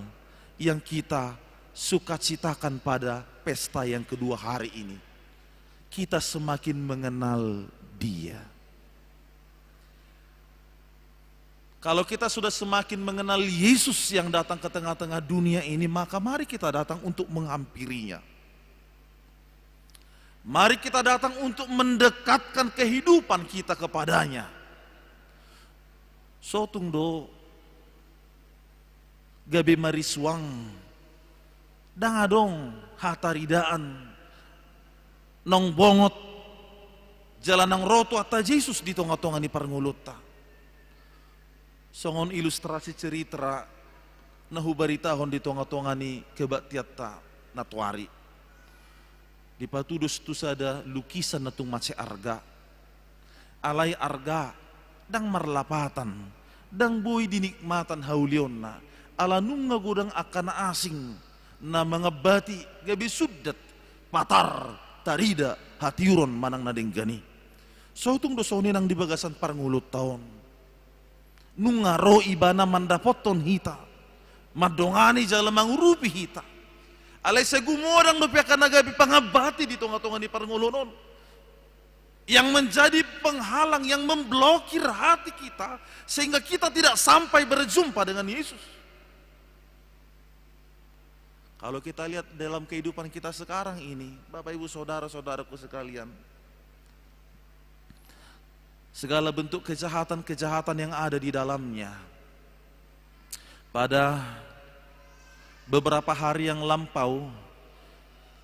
yang kita sukacitakan pada pesta yang kedua hari ini. Kita semakin mengenal Dia. Kalau kita sudah semakin mengenal Yesus yang datang ke tengah-tengah dunia ini, maka mari kita datang untuk menghampirinya. Mari kita datang untuk mendekatkan kehidupan kita kepadanya. Sotung do gabe mariswang dangadong hataridaan nong bongot jalan nang roto ata Yesus di tonga-tonga ni parngulota. Songon ilustrasi cerita nahu baritahon di tonga-tonga ni kebaktiata natwari. Di patudos tu sada lukisan na tung mace arga. Alay arga, dang marlapatan, dang boy dinikmatan haulion na. Alanung nga gudang akan asing na mga bati gabi sudat, patar, tarida, hatiuron manang nadinggani. So tung dosoni nang dibagasan parangulot taon. Nung ngaro iba na mandapoton hita, madongani jalamang rupi hita. Alay sa gumorang lupya ka nagabi pangabati dito nga tungan ni Parangulunon. Yang menjadi penghalang, yang memblokir hati kita sehingga kita tidak sampai berjumpa dengan Yesus. Kalau kita lihat dalam kehidupan kita sekarang ini, Bapak Ibu saudara-saudaraku sekalian, segala bentuk kejahatan-kejahatan yang ada di dalamnya. Pada beberapa hari yang lampau,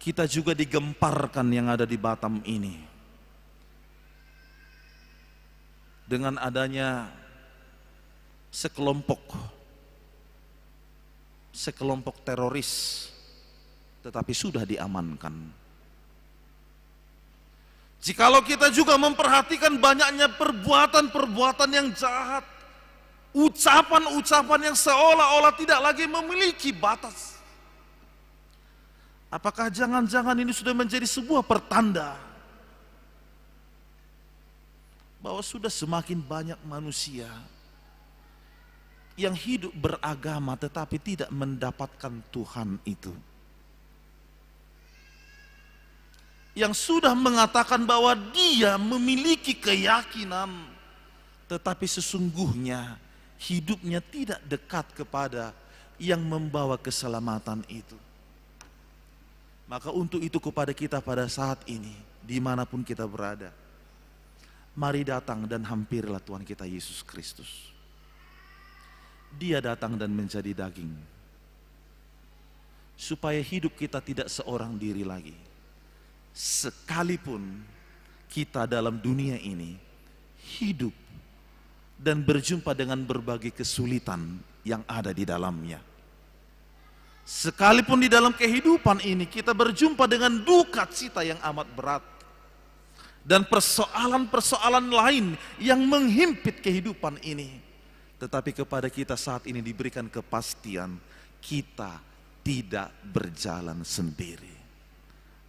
kita juga digemparkan yang ada di Batam ini. Dengan adanya sekelompok teroris, tetapi sudah diamankan. Jikalau kita juga memperhatikan banyaknya perbuatan-perbuatan yang jahat, ucapan-ucapan yang seolah-olah tidak lagi memiliki batas. Apakah jangan-jangan ini sudah menjadi sebuah pertanda bahwa sudah semakin banyak manusia yang hidup beragama tetapi tidak mendapatkan Tuhan itu, yang sudah mengatakan bahwa dia memiliki keyakinan tetapi sesungguhnya hidupnya tidak dekat kepada yang membawa keselamatan itu. Maka untuk itu kepada kita pada saat ini, dimanapun kita berada, mari datang dan hampirilah Tuhan kita Yesus Kristus. Dia datang dan menjadi daging, supaya hidup kita tidak seorang diri lagi. Sekalipun kita dalam dunia ini hidup dan berjumpa dengan berbagai kesulitan yang ada di dalamnya. Sekalipun di dalam kehidupan ini kita berjumpa dengan duka cita yang amat berat dan persoalan-persoalan lain yang menghimpit kehidupan ini, tetapi kepada kita saat ini diberikan kepastian kita tidak berjalan sendiri.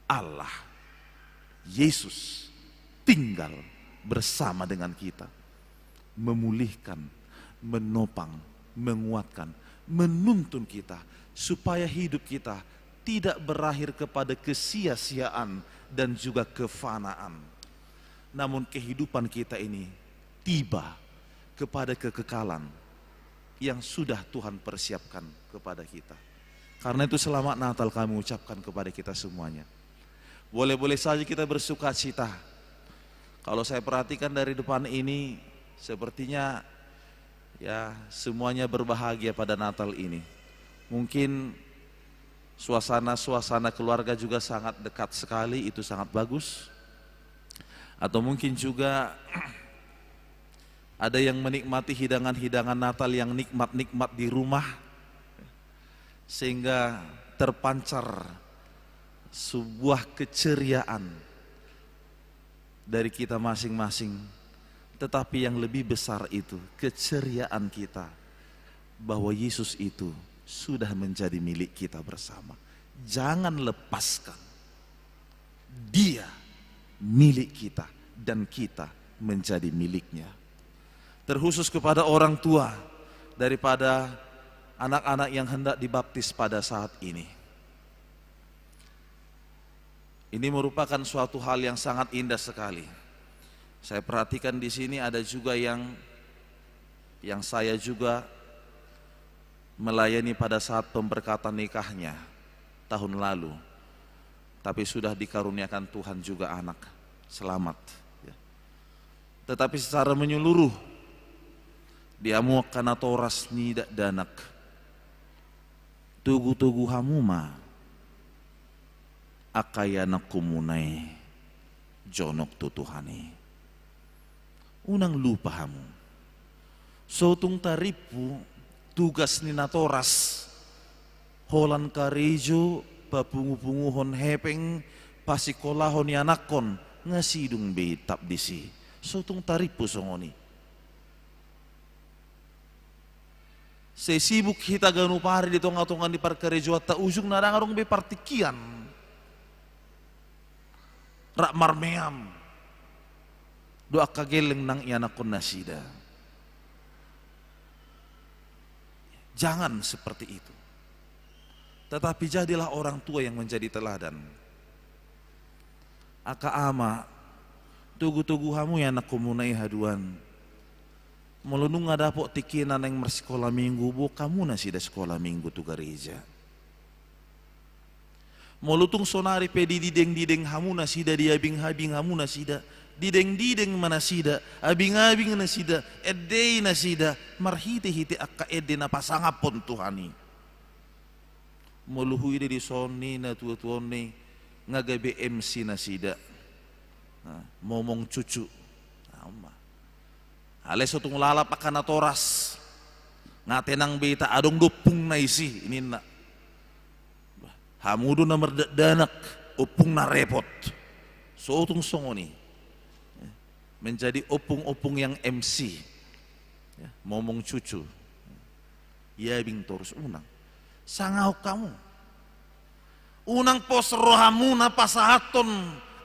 Allah, Yesus tinggal bersama dengan kita, memulihkan, menopang, menguatkan, menuntun kita supaya hidup kita tidak berakhir kepada kesia-siaan dan juga kefanaan. Namun kehidupan kita ini tiba kepada kekekalan yang sudah Tuhan persiapkan kepada kita. Karena itu selamat Natal kami ucapkan kepada kita semuanya. Boleh-boleh saja kita bersuka cita. Kalau saya perhatikan dari depan ini, sepertinya ya semuanya berbahagia pada Natal ini. Mungkin suasana keluarga juga sangat dekat sekali, itu sangat bagus. Atau mungkin juga ada yang menikmati hidangan-hidangan Natal yang nikmat-nikmat di rumah, sehingga terpancar sebuah keceriaan dari kita masing-masing. Tetapi yang lebih besar itu keceriaan kita bahwa Yesus itu sudah menjadi milik kita bersama. Jangan lepaskan Dia milik kita dan kita menjadi miliknya. Terkhusus kepada orang tua daripada anak-anak yang hendak dibaptis pada saat ini. Ini merupakan suatu hal yang sangat indah sekali. Saya perhatikan di sini ada juga yang saya juga melayani pada saat pemberkatan nikahnya tahun lalu. Tapi sudah dikaruniakan Tuhan juga anak, selamat. Tetapi secara menyeluruh, dia muak karena toras nidak danak. Tugu-tugu hamuma, akayana kumunai, jonok tutuhani. Unang lupa hamu. Sotung taripu, tugas nina toras, holan karejo, papungu-punguhon hepeng, pasikolahon ni anakon ngasidung be tap disi sotung taripu songoni. Sesibuk kita ganu pari di tonga-tongan di parkarejo ta ujung narangarong be partikian. Rak marmeam. Doa kageleng nang ianakon nasida. Jangan seperti itu. Tetapi jadilah orang tua yang menjadi teladan. Aka ama tugu-tugu hamu ya anak komunai haduan. Melunung ada pok tikinan yang mersekolah minggu bu kamu nasi da sekolah minggu tu gereja. Molutung sonari pe dideng hamu nasi da diabing-habing hamu nasi da dideng mana sida abing-abing nasida edei nasida marhiti-hiti akka edde na pasangapon Tuhani. Moluhui di soni na tuwa-tuwani ngagabe MC nasida. Momong cucu. Ales sotung lalap akan toras. Ngatenang beta adong dupung na isi ini na. Hamudu na merdanak upung na repot. Sotung songoni. Menjadi opung-opung yang MC. Momong cucu. Ya bing torus unang. Sangau kamu. Unang pos rohamu na pasahaton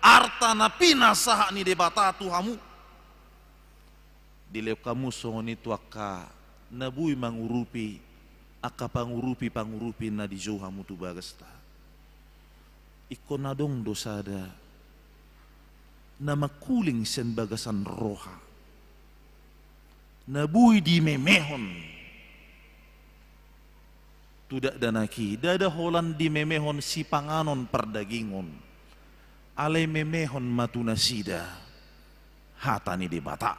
arta na pinasaha ni debata tuhamu. Dilew kamu songoni tu akka nabui mangurupi akka pangurupi na di jauhamu tu bagasta. Iko na dong dosada na makuling sen bagasan roha. Nabui di memehon. Tudak danaki, dada holan di memehon si panganon perdagingon. Ale memehon matuna sida, hatani di bata.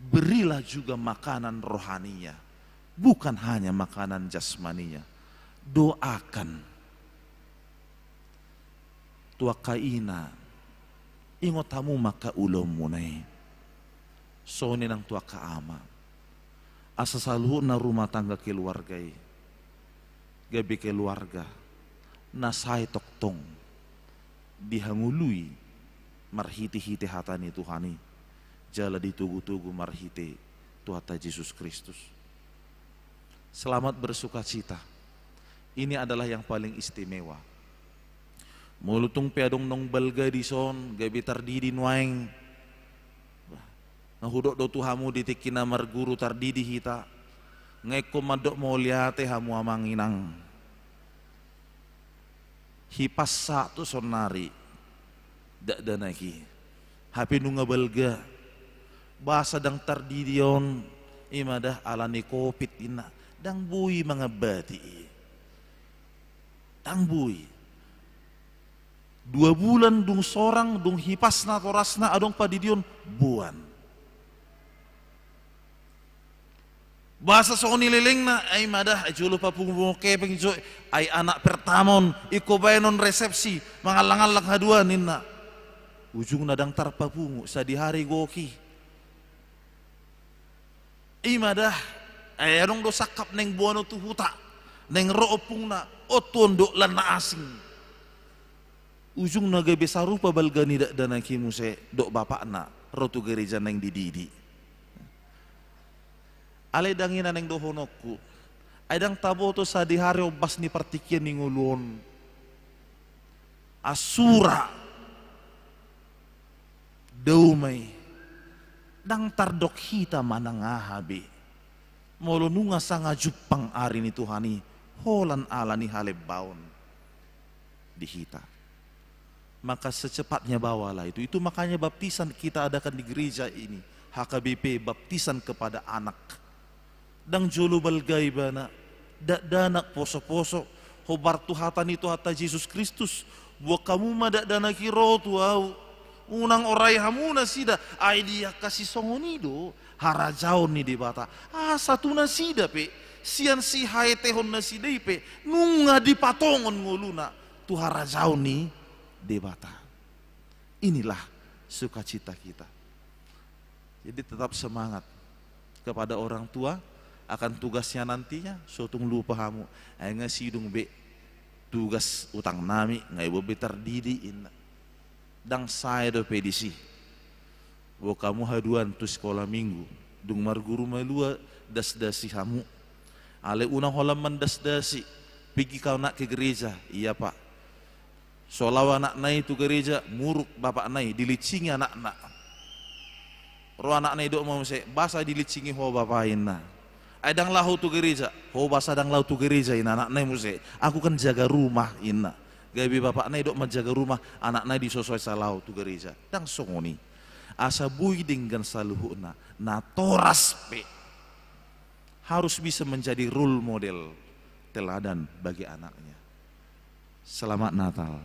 Berilah juga makanan rohaninya, bukan hanya makanan jasmaninya. Doakan. Tua kaina, ingot tamu maka ulom munai. Soni nang tua kaama. Asa saluhu na rumah tangga keluargai. Gabi keluarga. Nasai toktong. Dihangului. Marhiti-hiti hatani Tuhani. Jala ditugu-tugu marhiti Tuhata Yesus Kristus. Selamat bersuka cita. Ini adalah yang paling istimewa. Mulutung peadong nong balga di son. Gabi tardidi nuaeng. Nahudok do tuhamu ditikina marguru tardidi hita. Ngeko madok mau liate hamu amanginang. Hipas satu sonari. Dak danaki. Hapi nunga balga. Bahasa dang tardidion. Imadah alani kopit ina. Dang bui mangabati. Dang bui. 2 bulan dung sorang dung hipasna torasna adong padidion buan. Bahasa soni leleng na ay madah julu papung kepeng jo ay anak pertamon iko bayanon resepsi mangalang-alang haduan ninna ujung nadang tarpapungu sa di hari goki ay madah ay anong do sakap neng buano tu huta neng roopung na otondo lan na asing ujung naga besarupa balgani dak danakimu se dok bapak na rotu gereja neng dididi. Ale dangina neng dohonokku. Aidang tabo to sa dihari obas ni partikian ni ngulon. Asura. Daumay. Dang tardok hita manangahabi. Molonunga sanga jupang ari ni Tuhani. Holan ala ni halebaon. Dihita. Maka secepatnya bawalah itu. Itu makanya baptisan kita adakan di gereja ini. HKBP baptisan kepada anak. Dang jolo balgay bana danak poso-poso hobar tuhatan itu hata Yesus Kristus buat kamu madak dana kiro tuau unang orai hamuna sida ay dia kasih songonido harajaon ni debata satu nasida pe sian si hae tehon nasida pe nunga dipatongon nguluna tu harajaon ni debata. Inilah sukacita kita. Jadi tetap semangat kepada orang tua akan tugasnya nantinya sotung lupa hamu ay ngasidung be tugas utang nami ngai bobe terdidi inna dang saya do pedisi wo kamu haduan tu sekolah minggu dung marguru malua das-dasi hamu ale una holam mendas-dasi pergi kau nak ke gereja iya pak solawa anak nai tu gereja muruk bapak nai dilicingi anak-anak ro anak nai dok mau se basa dilicingi ho bapak inna adang lahu tu gereja ho basa dang lahu tu gereja ina anak nai muse aku kan jaga rumah inna gabi bapak nai dok menjaga rumah anak nai disosoi salau tu gereja dang songoni asa bui dengan saluhuna na toras pe harus bisa menjadi role model teladan bagi anaknya. Selamat Natal,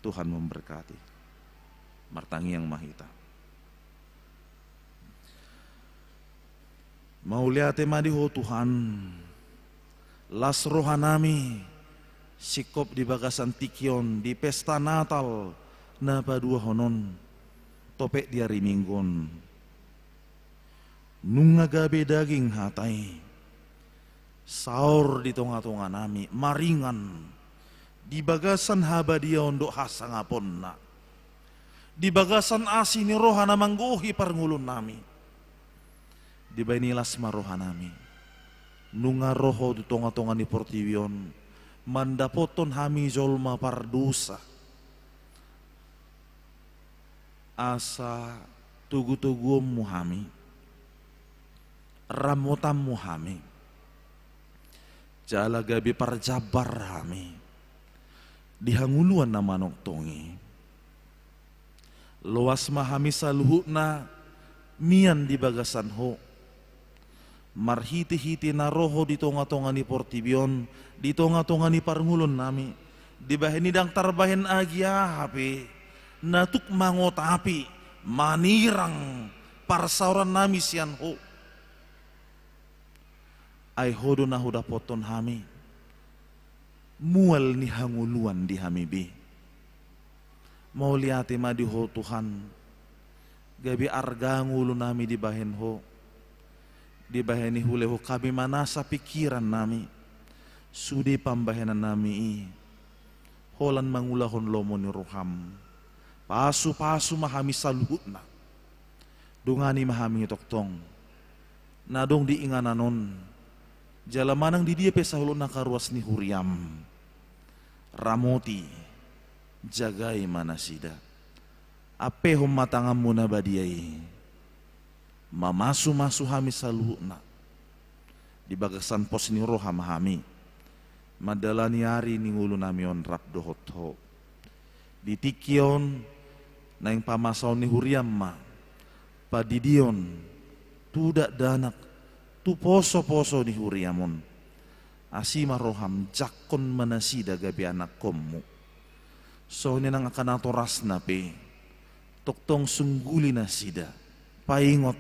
Tuhan memberkati. Martangi yang mahita. Mau lihat madiho Tuhan, las rohanami sikop di bagasan tikion di pesta Natal na padua honon topek di hari minggon nunga gabe daging hatai saur di tonga-tonga nami maringan di bagasan habadia ondok hasangapon na di bagasan asini rohana manggohi parngulun nami di bainilas marohanami nunga roho di tonga-tonga ni portivion mandapoton hami zolma pardusa asa tugu-tugu muhami ramotam muhami jala gabi parjabar hami dihanguluan nama noktongi luas mahami saluhuna mian di bagasan ho marhiti-hiti na roho di tonga-tonga ni portibion di tonga-tonga ni parngulun nami di bahini dang tarbahen agia hape natuk mangotapi manirang parsauran nami sian ho ai hodo na huda poton hami mual ni hanguluan di hami be mau liati madi ho Tuhan gabi arga ngulu nami di bahen ho di baheni hule ho kami manasa pikiran nami sudi pambahenan nami holan mangulahon lomo ni roham pasu-pasu mahami saluhutna dungani mahami toktong nadong di ingananon jalamanang di dia pesahulun nakaruas ni huriam ramoti jagai manasida ape hom matangamu na badiai mamasu-masu hami saluhutna di bagasan pos ni roham hami madalani hari ni ngulu namion rap dohot ho di tikion na yang pamasaw ni huriam ma padidion tudak danak tu poso-poso ni huriamon asima roham jakon manasida gabi anak komu so ni nang akan atoras na pe toktong sungguli na sida paingot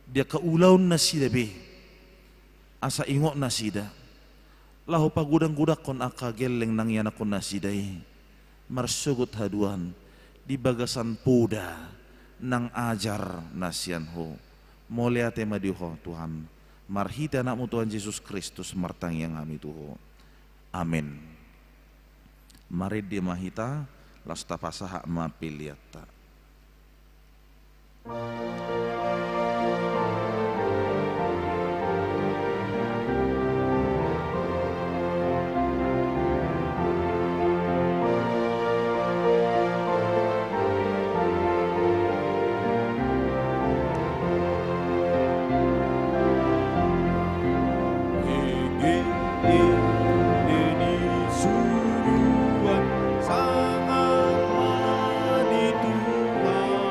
dia kaulaw na sida be asa ingot na sida lahu pagudang-gudak kon akageleng nang yana kon na sida marsugot haduan di bagasan puda nang ajar nasian ho moliate madiho Tuhan marhita anakmu Tuhan Yesus Kristus martang yang kami tuho amin mari di mahita lasta pasaha mapiliata Sangat madi Tuhan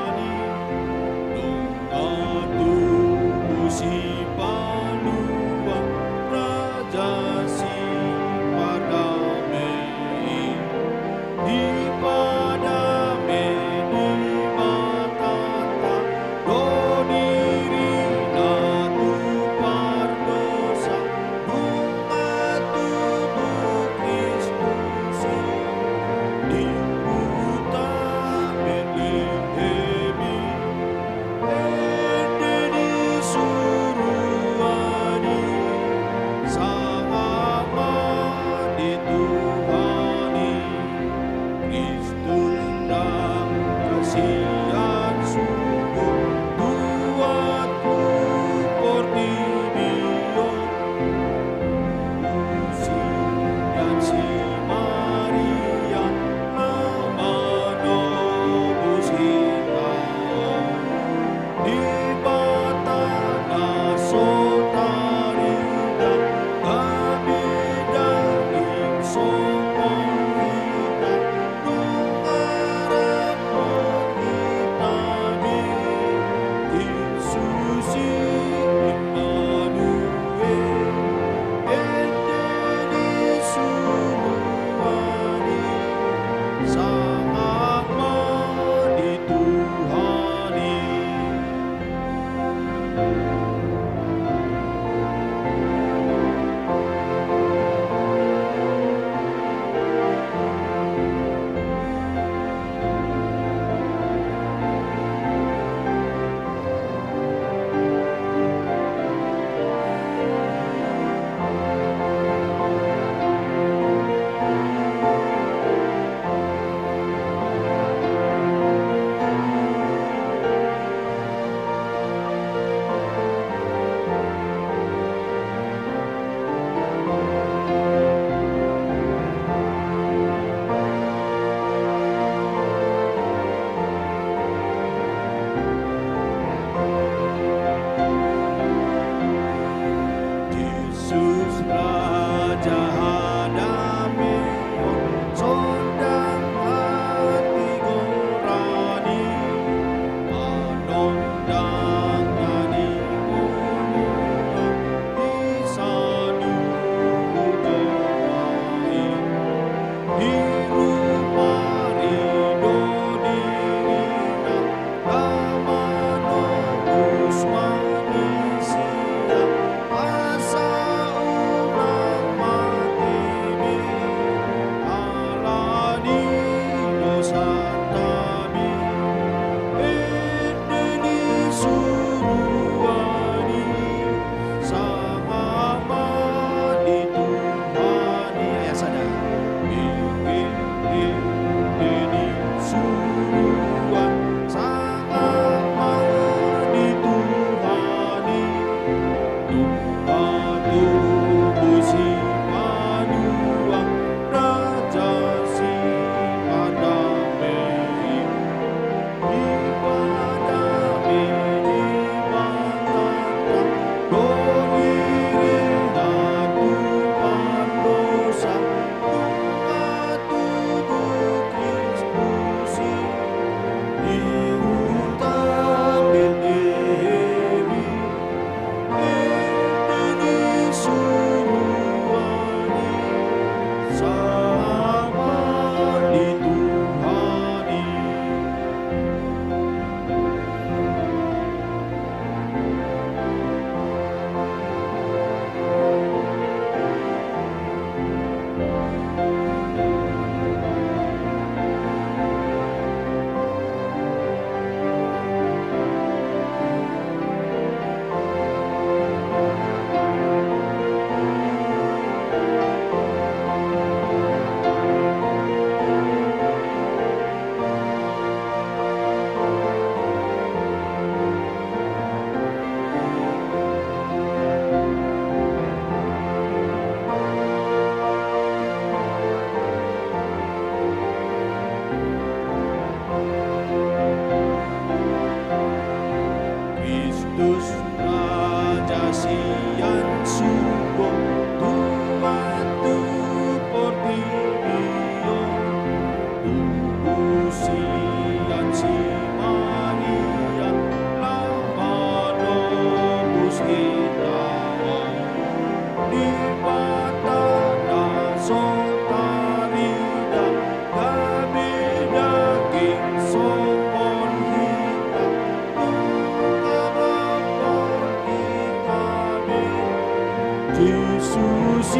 Yesus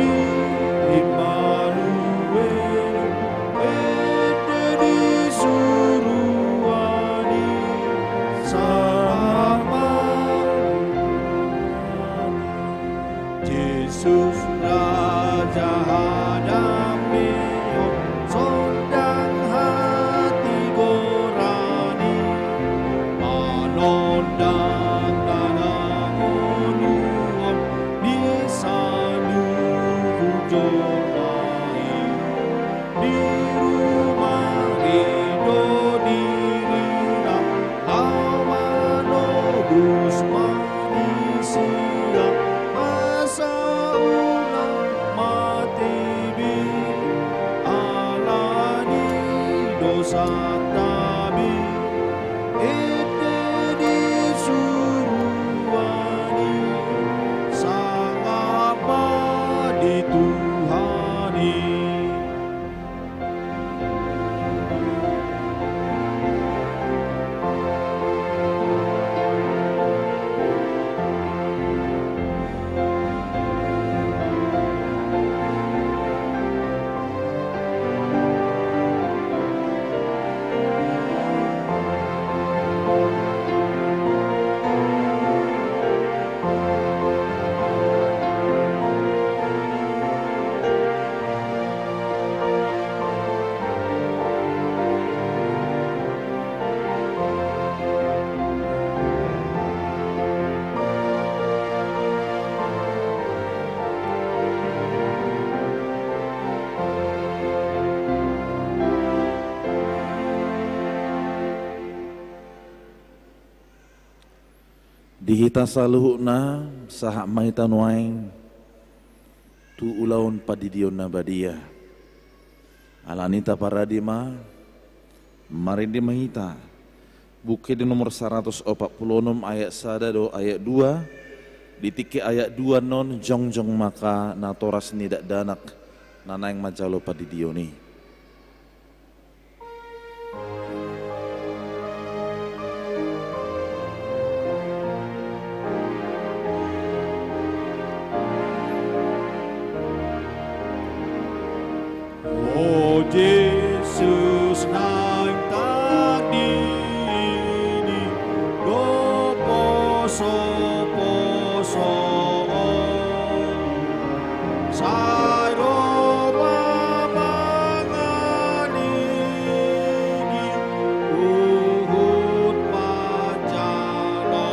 Immanuel, ete disuruhani sama Yesus Raja Hadamio, sondang hati gorani, anondang nanamonuon di saluhu jomai, di rumah Edo dirira amanobus manusia asa ulang matibi alani dosa tabi ete disuruhani sangapa dituhani. Dihita saluhna sahak maita nuaing tu ulaun padidion nabadia alanita paradima marindi mahita buke di nomor 146 ayat 1 do ayat 2 ditiki ayat 2 non jongjong maka natoras nidak danak nanaing majalo padidioni. Oh Yesus naik tadi ini do poso sairo mamangani uhut pajalo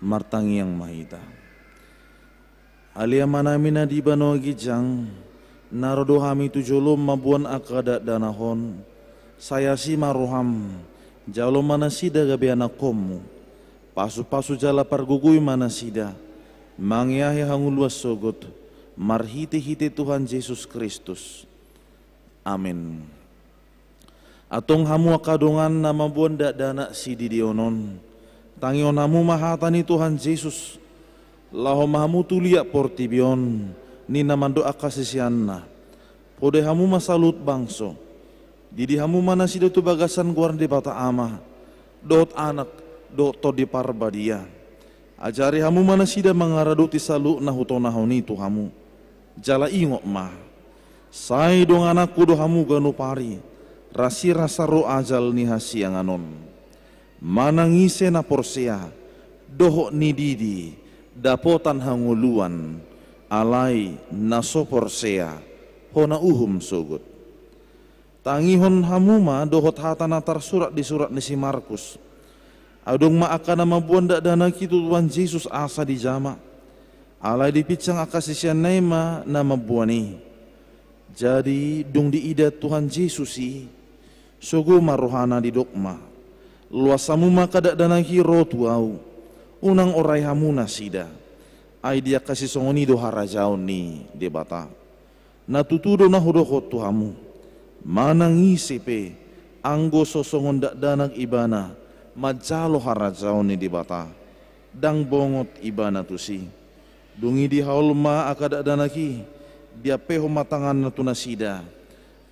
martangi yang mahita alia manamina di bano gijang narodo hami tujolom mabuan akada danahon saya si maruham jalo manasida gabe anakomu pasu-pasu jala pargugui manasida mangyahi hanguluas sogot marhite-hite Tuhan Yesus Kristus amin. Atong hamu akadongan nama buan dak dana si didionon tangion hamu mahatani Tuhan Yesus laho mahamu tulia portibion ni namando akasisianna pode hamu masalut bangso didi hamu mana sido tu bagasan guar di bata ama dot anak dot to di parbadia ajari hamu mana sida mangaraduti salu nahutonahoni tu hamu jala ingok mah sai dong anakku do hamu ganu pari rasi rasa ro ajal ni hasianganon manangise na porsea doho ni didi dapotan hanguluan alai naso porsea hona uhum sogut tangihon hamuma dohot hatana tarsurat di surat ni si Markus adong ma akana mabuan dak dana kitu Tuhan Yesus asa di jama alai dipicang akasisian naima nama buani jadi dong diida Tuhan Yesus si sogo marohana di dokma luasamu maka dak dana hiro tuau unang orai hamuna sida ai dia kasih songoni do harajaon ni de bata na tutudo na hudokot tuhamu manangisi pe anggo sosongon dak danak ibana majalo harajaon ni de bata dang bongot ibana tusi dungi di haulma akadak danaki dia peho matangan na tunasida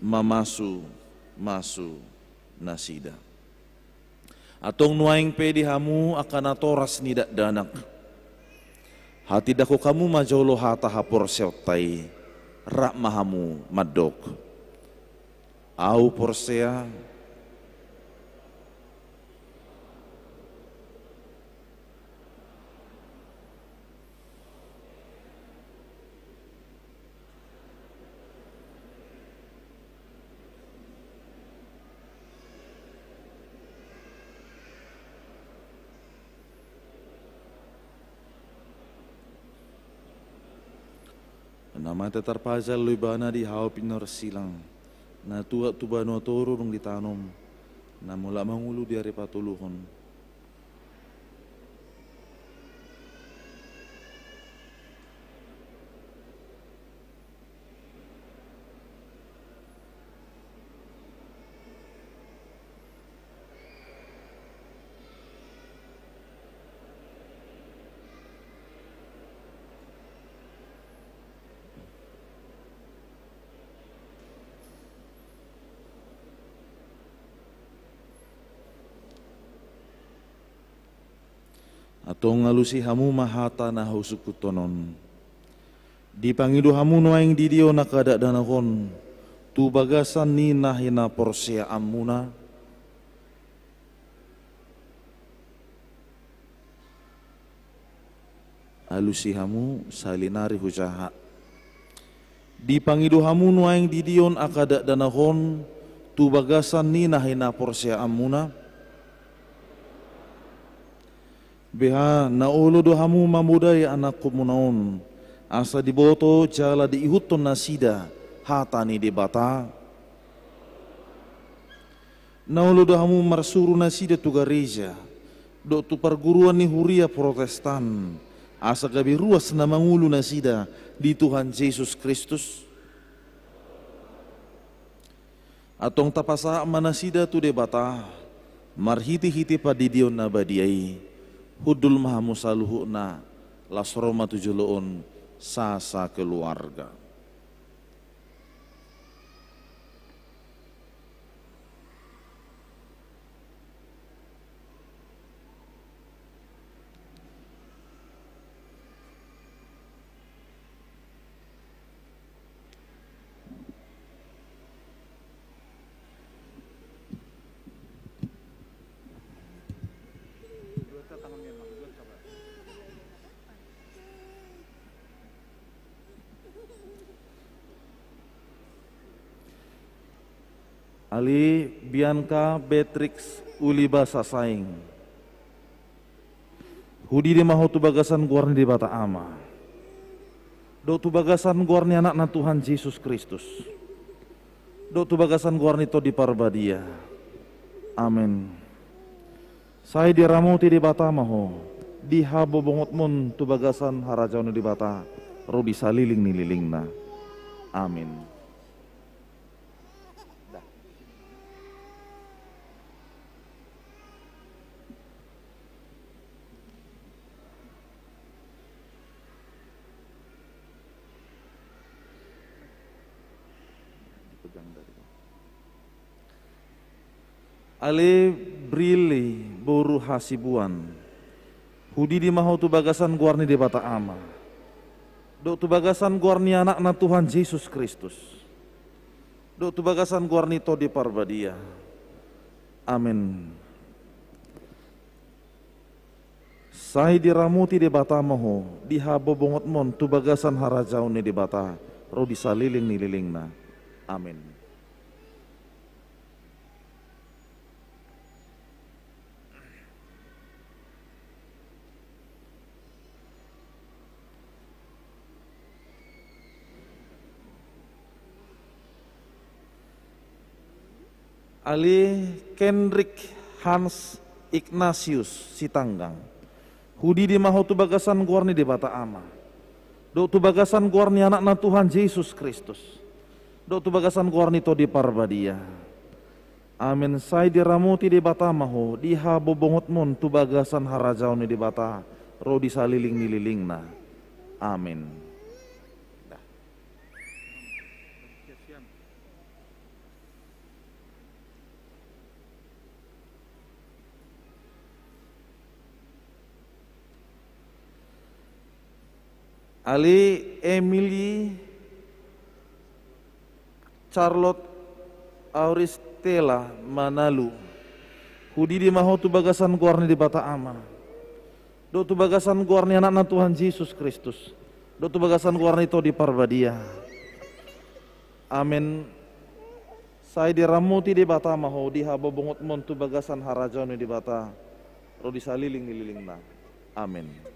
mamasu nasida atong nuaing pe di hamu akan atoras nidak danak hati dako kamu majolo hata hapor seutai rak mahamu madok au porsea nama tetarpajal luibana di hau pinor silang na tua tubano toro rung ditanom na mula mangulu di hari patuluhon atau ngalusi hamu mahata na hausukutonon dipangidu hamu noaing didio nakadak danakon tu bagasan ni nahina porsea amuna alusi hamu salinari hujaha dipangidu hamu noaing didion akadak danakon tu bagasan ni nahina porsea amuna beha na ulu do hamu mamudai anakku munaon asa diboto jala diihuton nasida hatani di bata na ulu do hamu marsuru nasida tu gereja do tu perguruan ni huria protestan asa gabi ruas na mangulu nasida di Tuhan Yesus Kristus atong tapasa manasida tu de bata marhiti-hiti padidion na badiai hudul mahamu saluhuna lasroma tujuloon sasa keluarga. Ali Bianca Beatrix Uliba Sasaing Hudi di maho tu bagasan guarni di bata ama do tu bagasan guarni anak na Tuhan Yesus Kristus do tu bagasan guarni to di parbadia amin saya diramuti di bata maho di habo bongot mon tu bagasan harajaun di bata rodi saliling ni lilingna amin. Ale Brili Boru Hasibuan Hudi di maho tu bagasan guarni di bata ama do tu bagasan guarni anak na Tuhan Yesus Kristus do tu bagasan guarni to di parbadia amin. Sai diramuti di bata maho di habo bongot mon tu bagasan harajaun ni di bata ro di saliling ni lilingna amin. Ali Kendrick Hans Ignatius Sitanggang Hudi di maho tu bagasan guarni di bata ama Do tu bagasan guarni anak na Tuhan Yesus Kristus. Do tu bagasan guarni to di parbadia. Amin. Sai diramuti di bata maho, diha bobongot mon tu bagasan harajau ni di bata, ro di saliling nililing na. Amin. Ali Emily Charlotte Auristela Manalu hudi di maho tu bagasan guarni di bata ama. Do tu bagasan guarni anak na Tuhan Yesus Kristus. Do tu bagasan guarni to di parbadia. Amin. Sai diramuti di bata maho diha bobongot mon tu bagasan harajau di bata ro di saliling nililing na. Amin.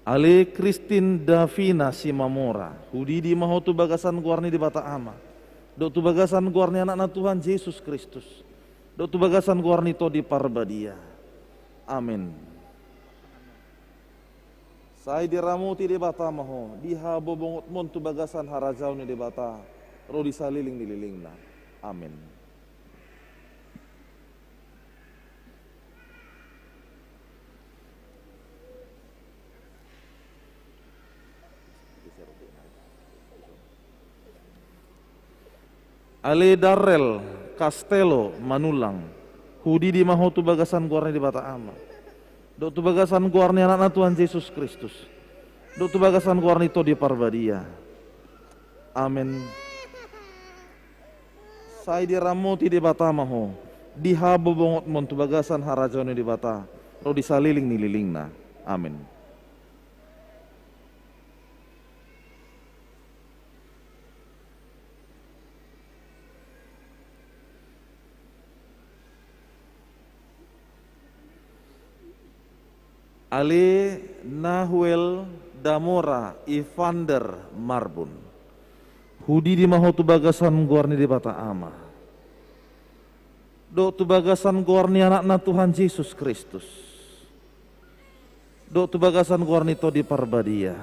Ale Christine Davina Simamora, hudi di maho tu bagasan guarni di bata ama. Do tu bagasan guarni anak na Tuhan Yesus Kristus. Do tu bagasan guarni to di parbadia. Amin. Sai diramuti di bata maho, diha bobongot mon tu bagasan harajau ni di bata, ro di saliling nililing na. Amin. Ale Darrell Castello Manulang, hudi di maho tu bagasan guarni di bata ama. Do tu bagasan guarni anak na Tuhan Yesus Kristus. Do tu bagasan guarni to di parbadia. Amin. Sai diramuti di bata maho, diha bobongot mon tu bagasan harajau ni di bata, ro di saliling nililing na. Amin. Ale Nahuel Damora Ivander Marbun, hudi di maho tu bagasan guarni di bata ama. Do tu bagasan guarni anak na Tuhan Yesus Kristus. Do tu bagasan guarni to di parbadia.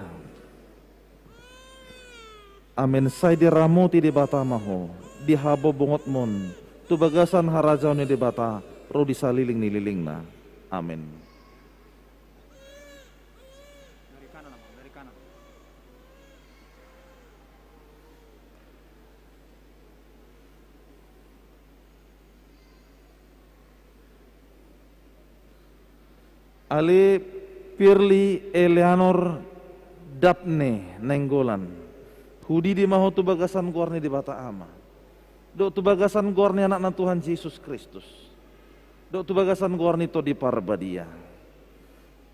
Amin. Sai diramuti di bata maho, diha bobongot mon tu bagasan harajau ni di bata, ro di saliling nililing na. Amin. Ale Pirli Eleanor Dapne Nenggolan, hudi di maho tu bagasan guarni di bata ama. Do tu bagasan guarni anak na Tuhan Yesus Kristus. Do tu bagasan guarni to di parbadia.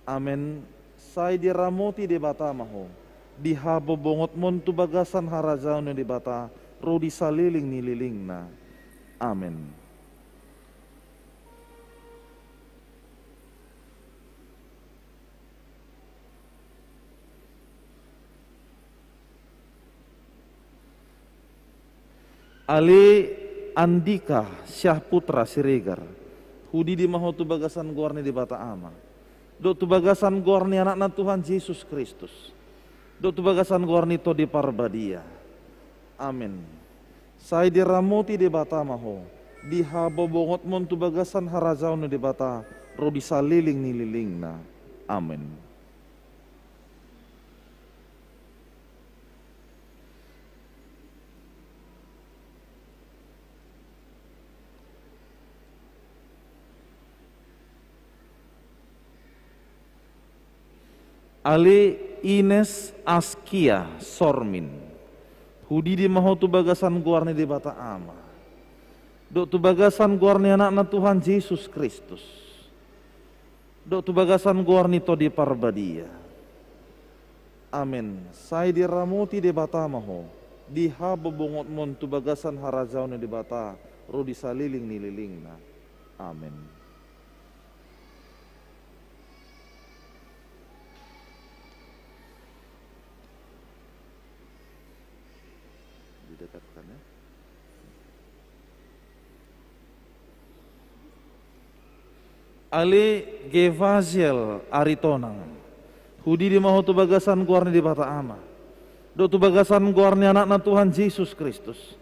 Amin. Sai diramuti di bata maho, diha bobongot mon tu bagasan harajau ni di bata, ro di saliling nililing na. Amin. Ale Andika Syahputra Siregar, hudi di maho tu bagasan guarni di bata ama. Do tu bagasan guarni anak na Tuhan Yesus Kristus. Do tu bagasan guarni to di parbadia. Amin. Sai diramuti di bata maho, diha bobongot mon tu bagasan harajau ni di bata, ro di saliling nililing na. Amin. Ale Ines Askia Sormin, hudi di maho tu bagasan guarni di bata ama. Do tu bagasan guarni anak na Tuhan Yesus Kristus. Do tu bagasan guarni to di parbadia. Amin. Sai diramuti di bata maho, diha bobongot mon tu bagasan harajau ni di bata, ro di saliling nililing na. Amin. dekatkan ya. Ali Gevaziel Aritonang Hudi di mahu tu bagasan guarni di bata ama. Do tu bagasan guarni anak Tuhan Yesus Kristus.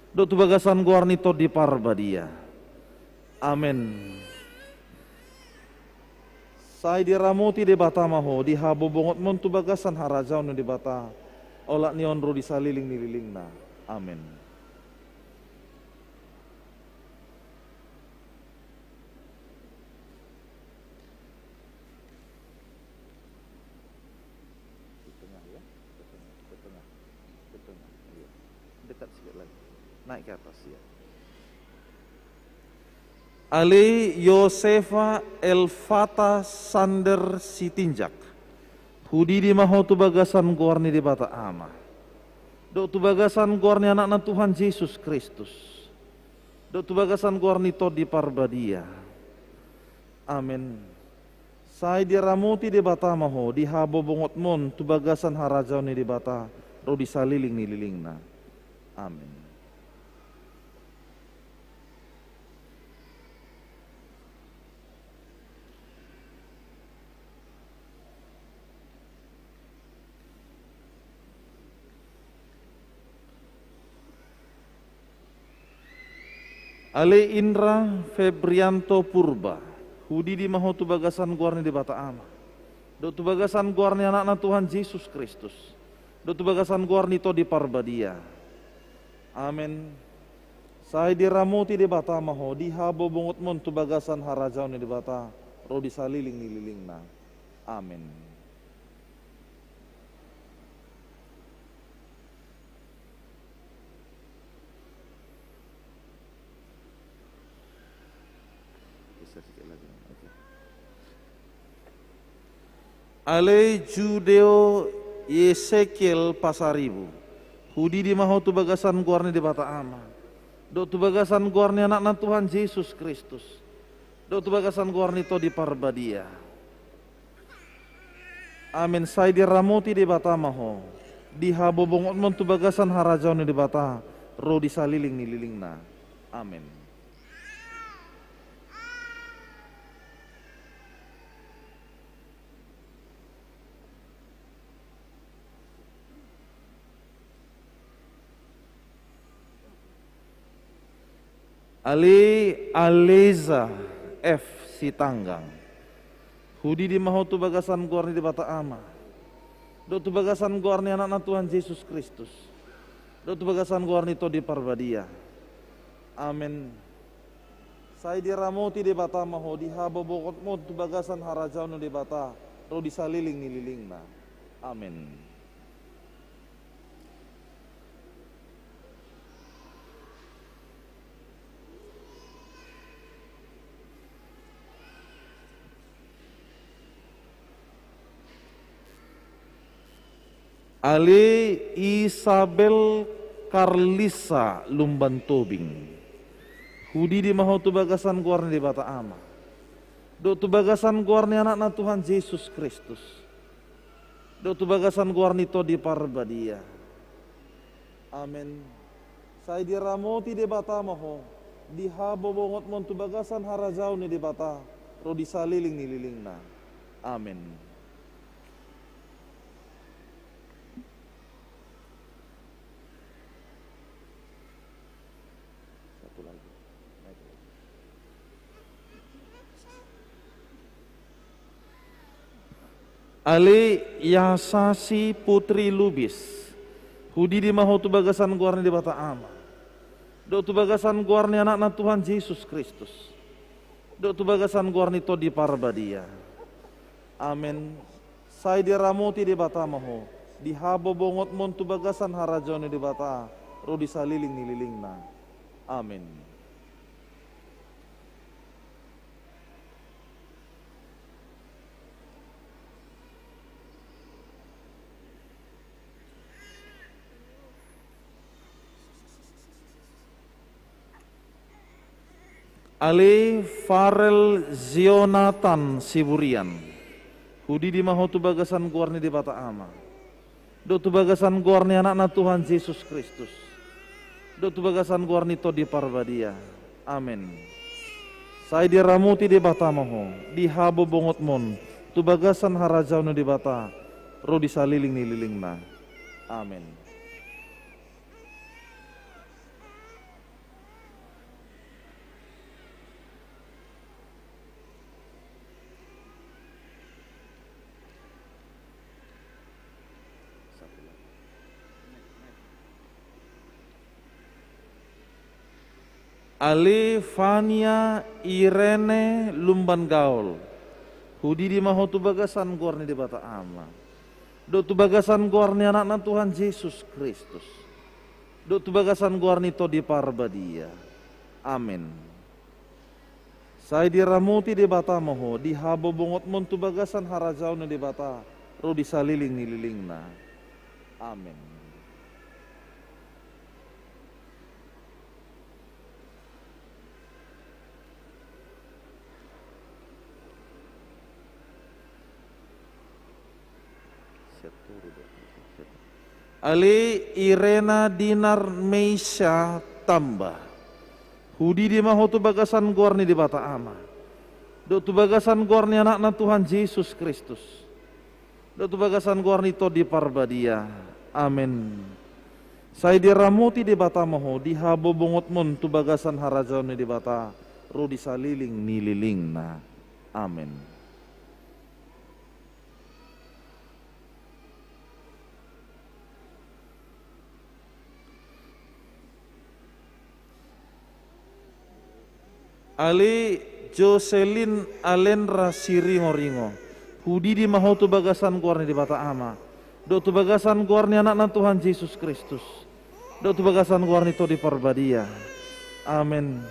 Do tu bagasan guarni to di parbadia. Amin. Sai diramuti di bata maho di habo bongot mon tu bagasan harajau nu di bata. Olak nion ro di saliling nililing na. Amin. Dekat sikit lagi. Naik ke atas ya. Ali Yosefa Elfata Sander Sitinjak. Hudi di maho tu bagasan guarni di bata ama. Do tu bagasan guarni anak Tuhan Yesus Kristus. Do tu bagasan guarni to di parbadia. Amin. Sai diramuti di bata maho di habo bongot mon tu bagasan harajau ni di bata ro di saliling ni lilingna. Amin. Ale Indra Febrianto Purba Hudi di maho tu bagasan guarni di bata ama. Do tu bagasan guarni anak Tuhan Yesus Kristus. Do tu bagasan guarni to di parbadia. Amin. Sai diramuti di bata maho di habo bongot mon tu bagasan harajau ni di bata ro di saliling ni lilingna. Amin. Ale Judeo Yesekiel Pasaribu Hudi di maho tu bagasan guarni di bata ama. Do tu bagasan guarni anak Tuhan Yesus Kristus. Do tu bagasan guarni to di parbadia. Amin. Sai diramuti di bata maho di habo bongot mon tu bagasan harajau ni di bata ro di saliling ni lilingna. Amin. Ali Aleza F Sitanggang Hudi di maho tu bagasan guarni di bata ama. Do tu bagasan guarni anak Tuhan Yesus Kristus. Do tu bagasan guarni to di parbadia. Amin. Sai diramuti di bata maho di habo bokot mo tu bagasan harajau nu di bata ro di saliling ni lilingna. Amin. Ali Isabel Carlisa Lumban Tobing Hudi di maho tu bagasan guarni di bata ama. Do tu bagasan guarni anak Tuhan Yesus Kristus. Do tu bagasan guarni to di parbadia. Amin. Sai diramuti di bata maho di habo bongot mon tu bagasan harajau ni di bata ro di saliling ni lilingna. Amin. Ali Yasasi Putri Lubis Hudi di maho tu bagasan guarni di bata ama. Do tu bagasan guarni anak Tuhan Yesus Kristus. Do tu bagasan guarni to di parbadia. Amin. Sai diramuti di bata maho di habo bongot mon tu bagasan harajau ni di bata ro di saliling ni lilingna. Amin. Ali Farel Zionatan Siburian Hudi di maho tu bagasan guarni di bata ama. Do tu bagasan guarni anak Tuhan Yesus Kristus. do tu bagasan guarnito di parbadia. Amin. Sai diramuti di bata moho, di habo bongot mon, tu bagasan harajau no di bata, ro di saliling nililing na. Amin. Ali Fania Irene Lumban Gaul Hudi di maho tu bagasan guarni di bata ama. Do tu bagasan guarni anak Tuhan Yesus Kristus. Do tu bagasan guarni to di parbadia. Amin. Sai diramuti di bata maho di habo bongot mon tu bagasan harajau di bata ro di saliling nililing na. Amin. Ali Irena Dinar Meisha Tamba Hudi di maho tu bagasan guarni di bata ama. Do tu bagasan guarni anak Tuhan Yesus Kristus. Do tu bagasan guarni to di parbadia. Amin. Sai diramuti di bata maho di habo bongot mon tu bagasan harajau ni di bata ro di saliling nililing na. Amin. Ali Jocelyn Alenra Siringo-ringo Hudi di maho tu bagasan guarni di bata ama. Do tu bagasan guarni anak Tuhan Yesus Kristus. Do tu bagasan guarni to di parbadia. Amin.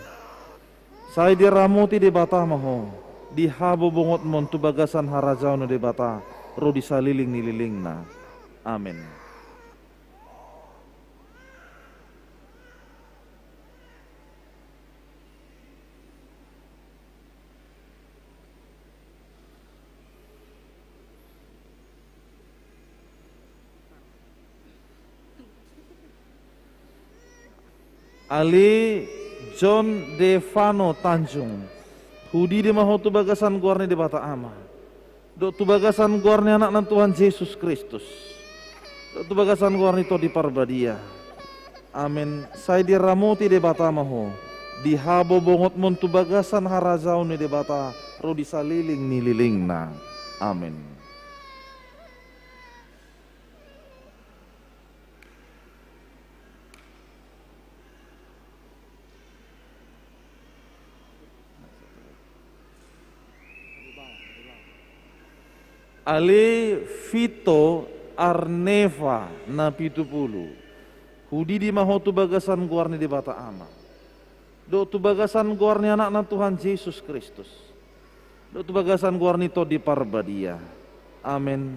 Sai diramuti di bata maho di habo bongot mon tu bagasan harajau no di bata ro di saliling nililing na. Amin. Ali John Devano Tanjung Hudi di maho tu bagasan guarni di bata ama. Do tu bagasan guarni anak Tuhan Yesus Kristus. Do tu bagasan guarni to di parbadia. Amin. Sai diramuti di bata maho di habo bongot mon tu bagasan harajau ni di bata ro di saliling nililing na. Amin. Ali Vito Arneva na 70 Hudi di maho tu bagasan guarni di bata ama. Do tu bagasan guarni anak Tuhan Yesus Kristus. Do tu bagasan guarni to di parbadia. Amin.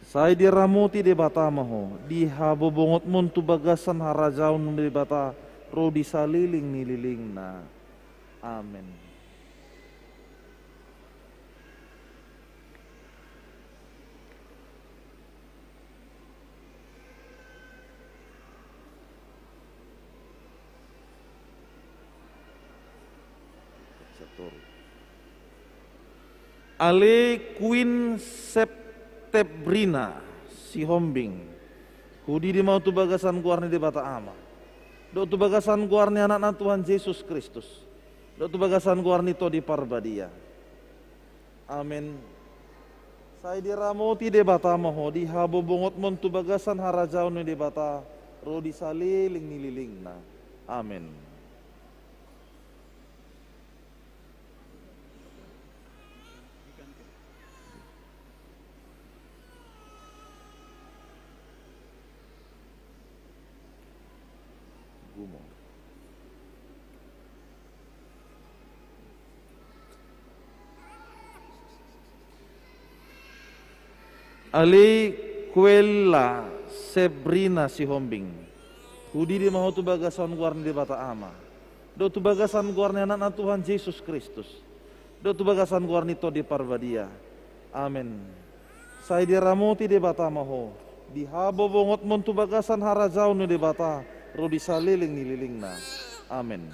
Sai diramuti di bata maho di habo bongot mon tu bagasan harajau di bata ro di saliling nililing na. Amin. Ali Queen Septebrina si Hombing Hudi di mau tu bagasan guarni di bata ama. Do tu bagasan guarni anak Tuhan Yesus Kristus. Do tu bagasan guarni to di parbadia. Amin. Sai diramuti di bata maho di habo bongot mon tu bagasan harajau ni di bata ro di saliling nililing na. Amin. Ali Kuela Sebrina si Hombing Hudi di maho tu bagasan guarni di bata ama. Do tu bagasan guarni anak Tuhan Yesus Kristus. Do tu bagasan guarni to di parbadia. Amin. Sai diramuti di bata maho di habo bongot mon tu bagasan harajau ni di bata Rodi saliling nililingna. Amin.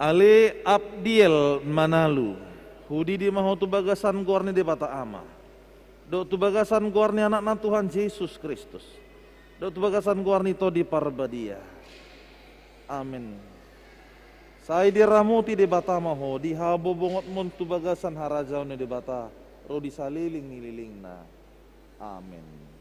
Ale Abdiel Manalu, hudi di mahotu bagasan kuarni di bata ama. Do tu bagasan kuarni anak Tuhan Yesus Kristus. Do tu bagasan kuarni to di parbadia. Amin. Sai diramuti di bata maho, di habo bongot mon tu bagasan harajau ni di bata, rodi saliling nililingna. Amin.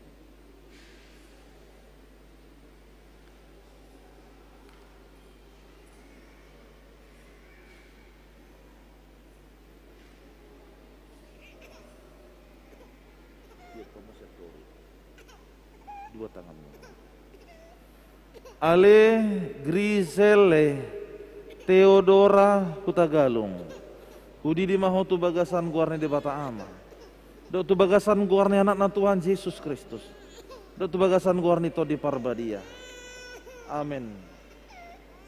Dua tanganmu. Ale Grisele Theodora Hutagalung, hudi di mahotu bagasan guarni di bata ama. Do tu bagasan guarni anak Tuhan Yesus Kristus. Do tu bagasan guarni to di parbadia. Amin.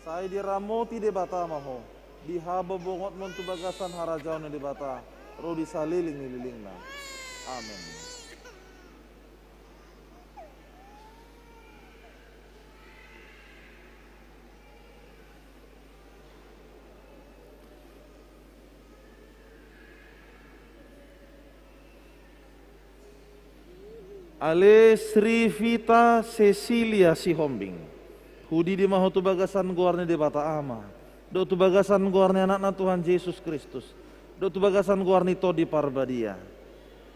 Sai diramoti di bata maho, di haba bongot mon tu bagasan harajaun di bata, rodi saliling nililingna. Amin. Ale Sri Vita Cecilia Sihombing, hudi di mahotu bagasan guarni di bata ama. Do tu bagasan guarni anak Tuhan Yesus Kristus. Do tu bagasan guarni to di parbadia.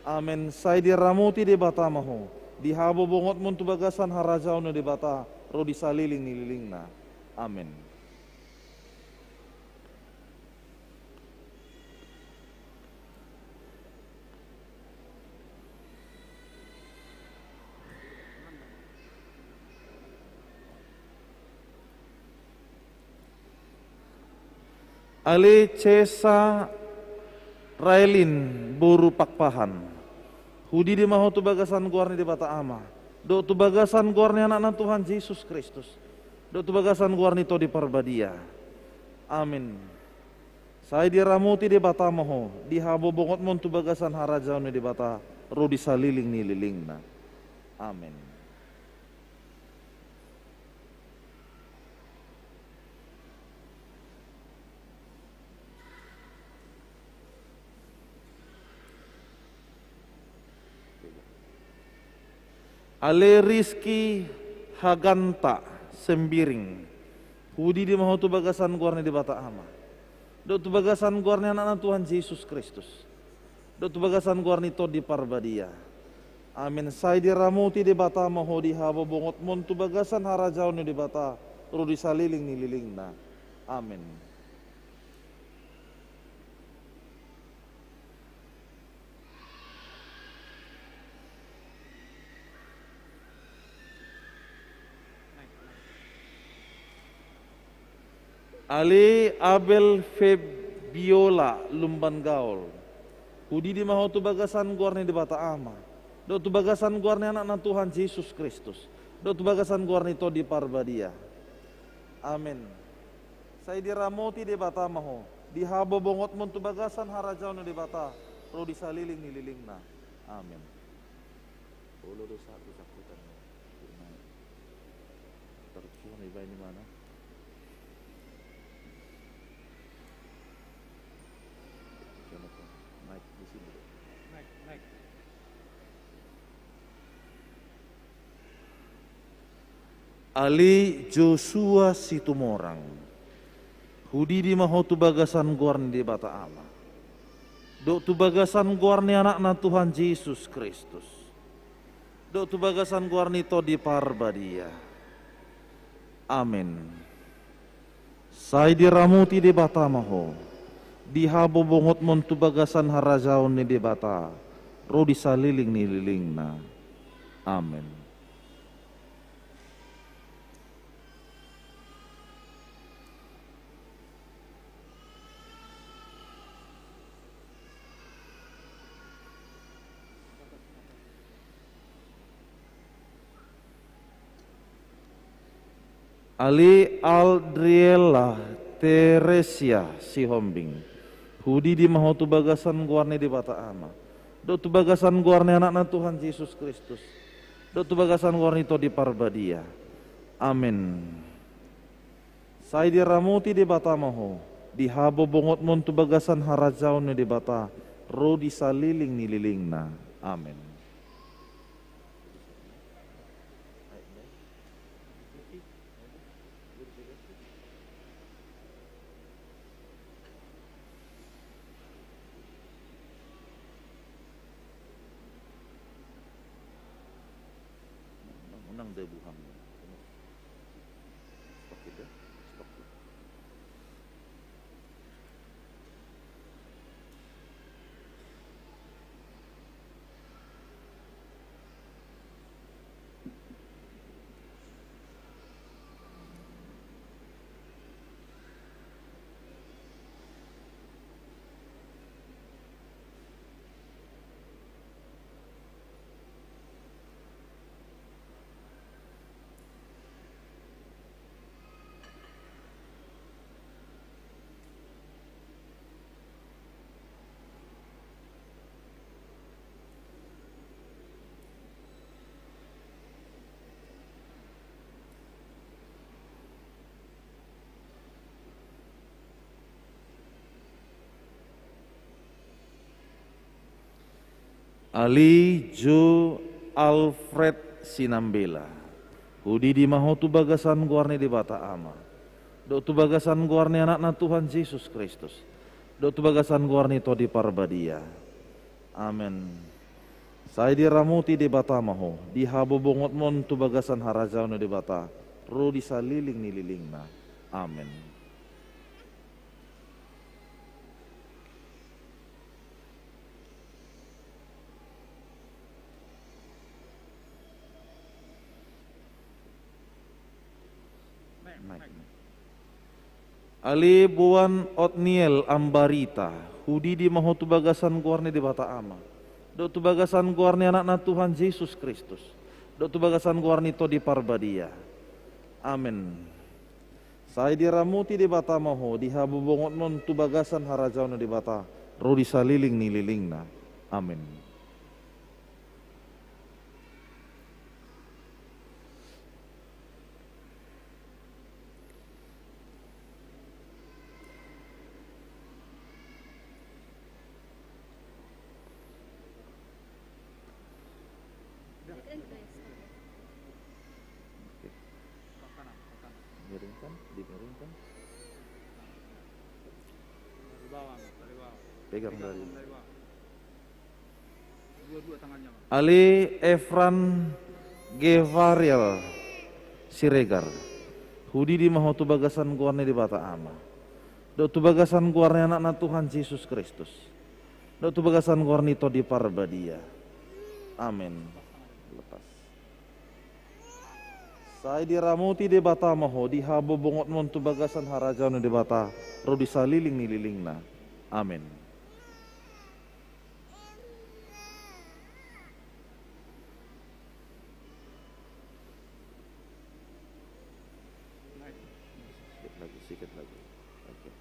Amin. Sai diramuti di bata maho, di habo bongot mun tu bagasan harajau di bata, rodi saliling nililingna. Amin. Ale Cesa Raelin Boru Pakpahan, hudi di mahotu bagasan guarni di bata ama. Do tu bagasan guarni anak Tuhan Yesus Kristus. Do tu bagasan guarni to di parbadia. Amin. Sai diramuti di bata maho, di habo bongot mon tu bagasan harajau ni di bata, rodi saliling nililingna. Amin. Ale Rizki Haganta Sembiring, hudi di mahotu bagasan guarni di bata ama. Do tu bagasan guarni anak Tuhan Yesus Kristus. Do tu bagasan guarni to di parbadia. Amin. Sai diramuti di bata maho, di habo bongot mon tu bagasan harajau ni di bata, rodi saliling nililingna. Amin. Ali Abel Febiola Lumban Gaul, hudi di mahotu bagasan guarni di bata ama. Do tu bagasan guarni anak Tuhan Yesus Kristus. Do tu bagasan guarni to di parbadia. Amin. Sai diramoti di bata maho, di habo bongot mon tu bagasan harajau di bata, rodi saliling nililingna. Amin. Bolo dosa sakutan. Tercuan iba ini mana? Naik di sini. Naik. Ali Joshua Situmorang, hudi di mahotu bagasan guarni di bata ama. Do tu bagasan guarni anak Tuhan Yesus Kristus. Do tu bagasan guarni to di parbadia. Amin. Sai diramuti di bata maho, di habo bongot mon tu bagasan harajaun ni di bata, rodi saliling nililingna. Amin. Ali Aldriela Teresia Sihombing. Hudi di mahotu bagasan guarne di bata ama. Dotu bagasan guarne anak na Tuhan Yesus Kristus. Dotu bagasan guarne to di parbadia. Amin. Sai di ramuti di bata maho. Di habo bongot mon tu bagasan harajau ni di bata. Ro di saliling nililing na. Amin. Unang debuhang. Stok itu, stok. Ali Jo Alfred Sinambela. Hudi di mahotu bagasan guarne di bata ama. Dotu bagasan guarne anak na Tuhan Yesus Kristus. Dotu bagasan guarne to di parbadia. Amin. Saya diramuti di bata maho. Di habo bongot mon tu bagasan harajau di bata. Ro di saliling nililing na. Amin. Ali Buan Otniel Ambarita. Hudi di mahotu bagasan guarne di bata ama. Dotu bagasan guarne anak na Tuhan Yesus Kristus. Dotu bagasan guarne to di parbadia. Amin. Saya diramuti di bata maho. Di habu bongot mon tu bagasan harajau di bata. Ro di saliling nililing na. Amin. Dimiringkan. Dari bawah. Pegang dari. Dua-dua tangannya. Ali Efran Gevariel Siregar. Hudi di mahotu bagasan guarne di bata ama. Dotu bagasan guarne anak na Tuhan Yesus Kristus. Dotu bagasan guarne to di parbadia. Amin. Lepas. Saya diramuti di bata maho. Di habo bongot mon tu bagasan harajau di bata. Ro di saliling nililing na. Amin. Sikit lagi. Okay.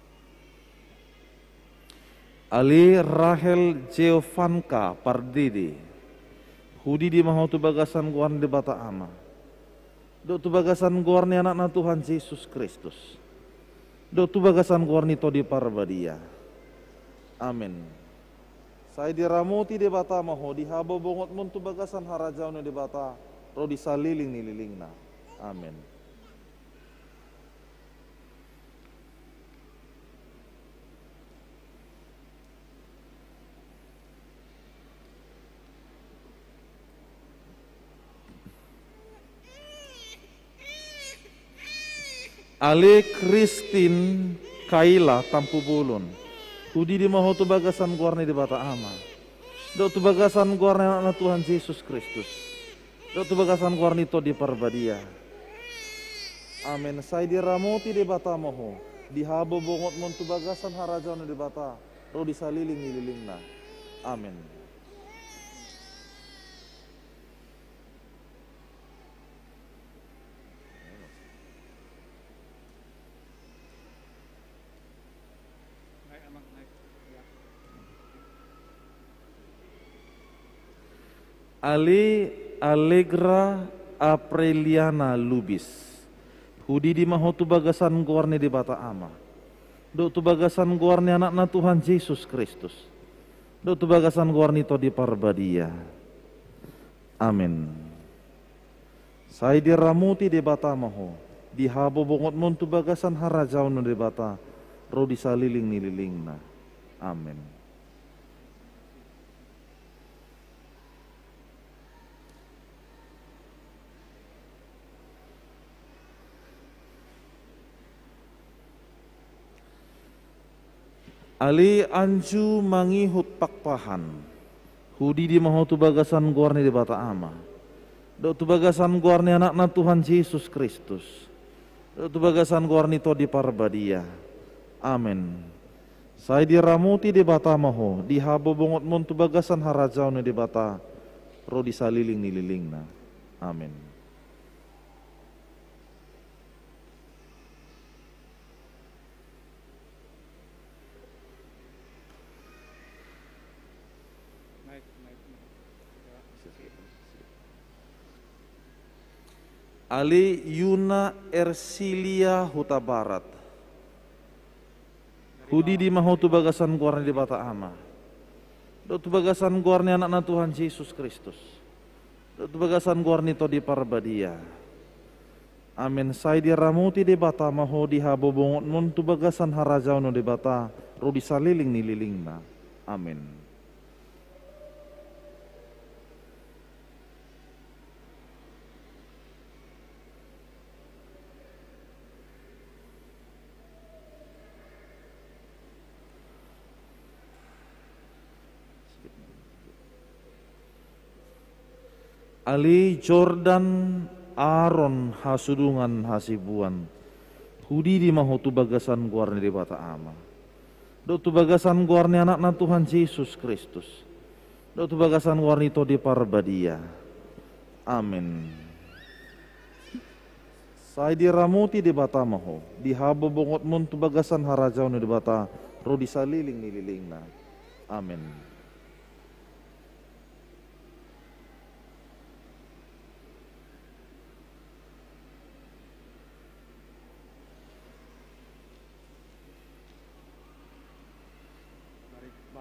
Ali Rahel Geovanka Pardidi. Hudi di mahotu bagasan guarne di bata ama. Dotu bagasan guarne anak na Tuhan Yesus Kristus. Dotu bagasan guarne to di parbadia. Amin. Saya diramuti di bata maho. Di habo bongot mon tu bagasan harajau di bata. Ro di saliling nililing na. Amin. Ali Christine Kaila Tampu Bulun. Hudi di mahotu bagasan guarne di bata ama. Dotu bagasan guarne anak Tuhan Yesus Kristus. Dotu bagasan guarne to di parbadia. Amin. Saya diramuti di bata maho. Di habo bongot mon tu bagasan harajau di bata. Ro di saliling nililing na. Amin. Ali Allegra Apriliana Lubis. Hudi di mahotu bagasan guarni di bata ama. Do tu bagasan guarni anak na Tuhan Yesus Kristus. Do tu bagasan guarni to di parbadia. Amin. Saya diramuti di bata maho. Di habo bongot mon tu bagasan harajau no di bata. Ro di saliling nililing na. Amin. Ali anju mangihut pakpahan. Hudi di mahotu bagasan guarni di bata ama. Do tu bagasan guarni anak na Tuhan Yesus Kristus. Do tu bagasan guarni to di parbadia. Amin. Saya diramuti di bata maho. Di habo bongot mon tu bagasan harajau ni di bata. Ro di saliling nililing na. Amin. Ali Yuna Ersilia Huta Barat. Hudi di mahotu bagasan guarni di bata ama. Do tu bagasan guarni anak na Tuhan Yesus Kristus. Do tu bagasan guarni to di parbadia. Amin. Saya diramuti di bata maho di habo bongot mon tu bagasan harajau no di bata. Ro di saliling nililing na. Amin. Ali Jordan Aaron Hasudungan Hasibuan. Hudi di mahotu bagasan guarni di bata ama. Do tu bagasan guarni anak na Tuhan Yesus Kristus. Do tu bagasan guarni to di parbadia. Amin. Saya diramuti di bata maho. Di habo bongot mon tu bagasan harajau ni di bata. Ro di saliling nililing na. Amin.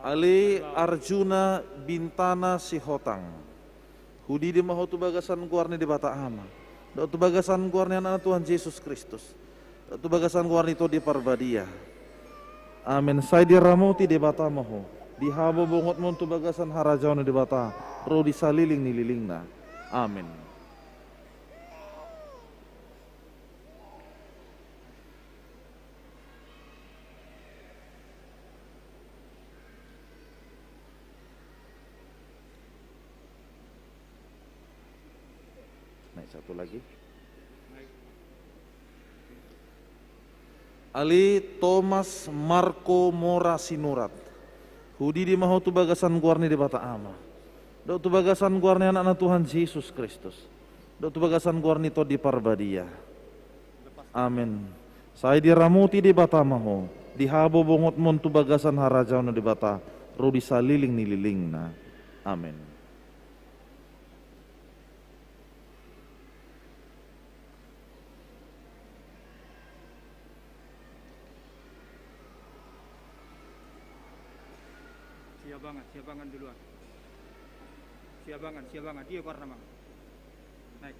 Ali Arjuna Bintana Sihotang. Hudi di mahotu bagasan guarni di bata ama. Do tu bagasan guarni anak Tuhan Yesus Kristus. Do tu bagasan guarni to di parbadia. Amin. Saya diramuti di bata maho. Di habo bongot mon tu bagasan harajau di bata. Ro di saliling nililing na. Amin. Satu lagi. Ali Thomas Marco Mora Sinurat. Hudi di mahotu bagasan guarni di bata ama. Do tu bagasan guarni anak na Tuhan Yesus Kristus. Do tu bagasan guarni to di parbadia. Amin. Saya diramuti di bata maho. Di habo bongot mon tu bagasan harajau no di bata. Ro di saliling nililing na. Amin. Siabangan duluan. Siabangan. Dia warna mang. Naik.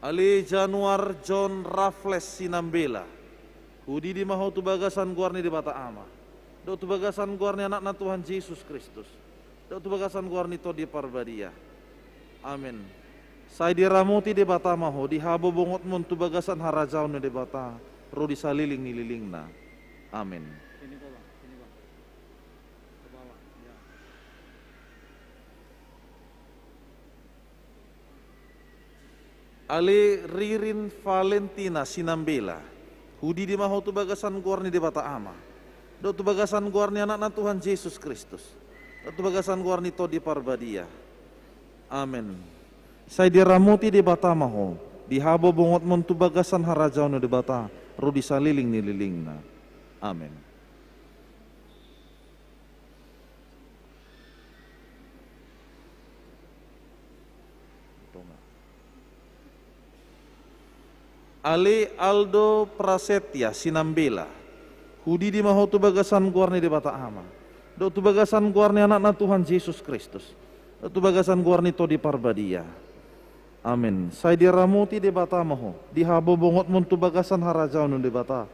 Ali Januar John Raffles Sinambela. Hudi di mahotu bagasan guarni di bata ama. Do tu bagasan guarni anak na Tuhan Yesus Kristus. Do tu bagasan guarni to di parbadia. Amin. Saya diramuti di bata maho, di habo bongot mon tu bagasan harajau no di bata, ro di saliling nililing na. Amin. Sini bang. Ke bawah. Ya. Ali Ririn Valentina Sinambela. Hudi di maho tu bagasan guarni di bata ama. Do tu bagasan guarni anak na Tuhan Yesus Kristus. Do tu bagasan guarni to di parbadia. Amin. Saya diramuti di bata maho, di habo bongot mon tu bagasan harajau no di bata, ro di saliling nililing na. Amin. Ale Aldo Prasetya Sinambela, hudi di mahotu bagasan guarni di bata ama. Do tu bagasan guarni anak na Tuhan Yesus Kristus. Do tu bagasan guarni to di parbadia. Amin. Saya diramuti di bata maho, di habo bongot mun tu bagasan harajau nun di bata.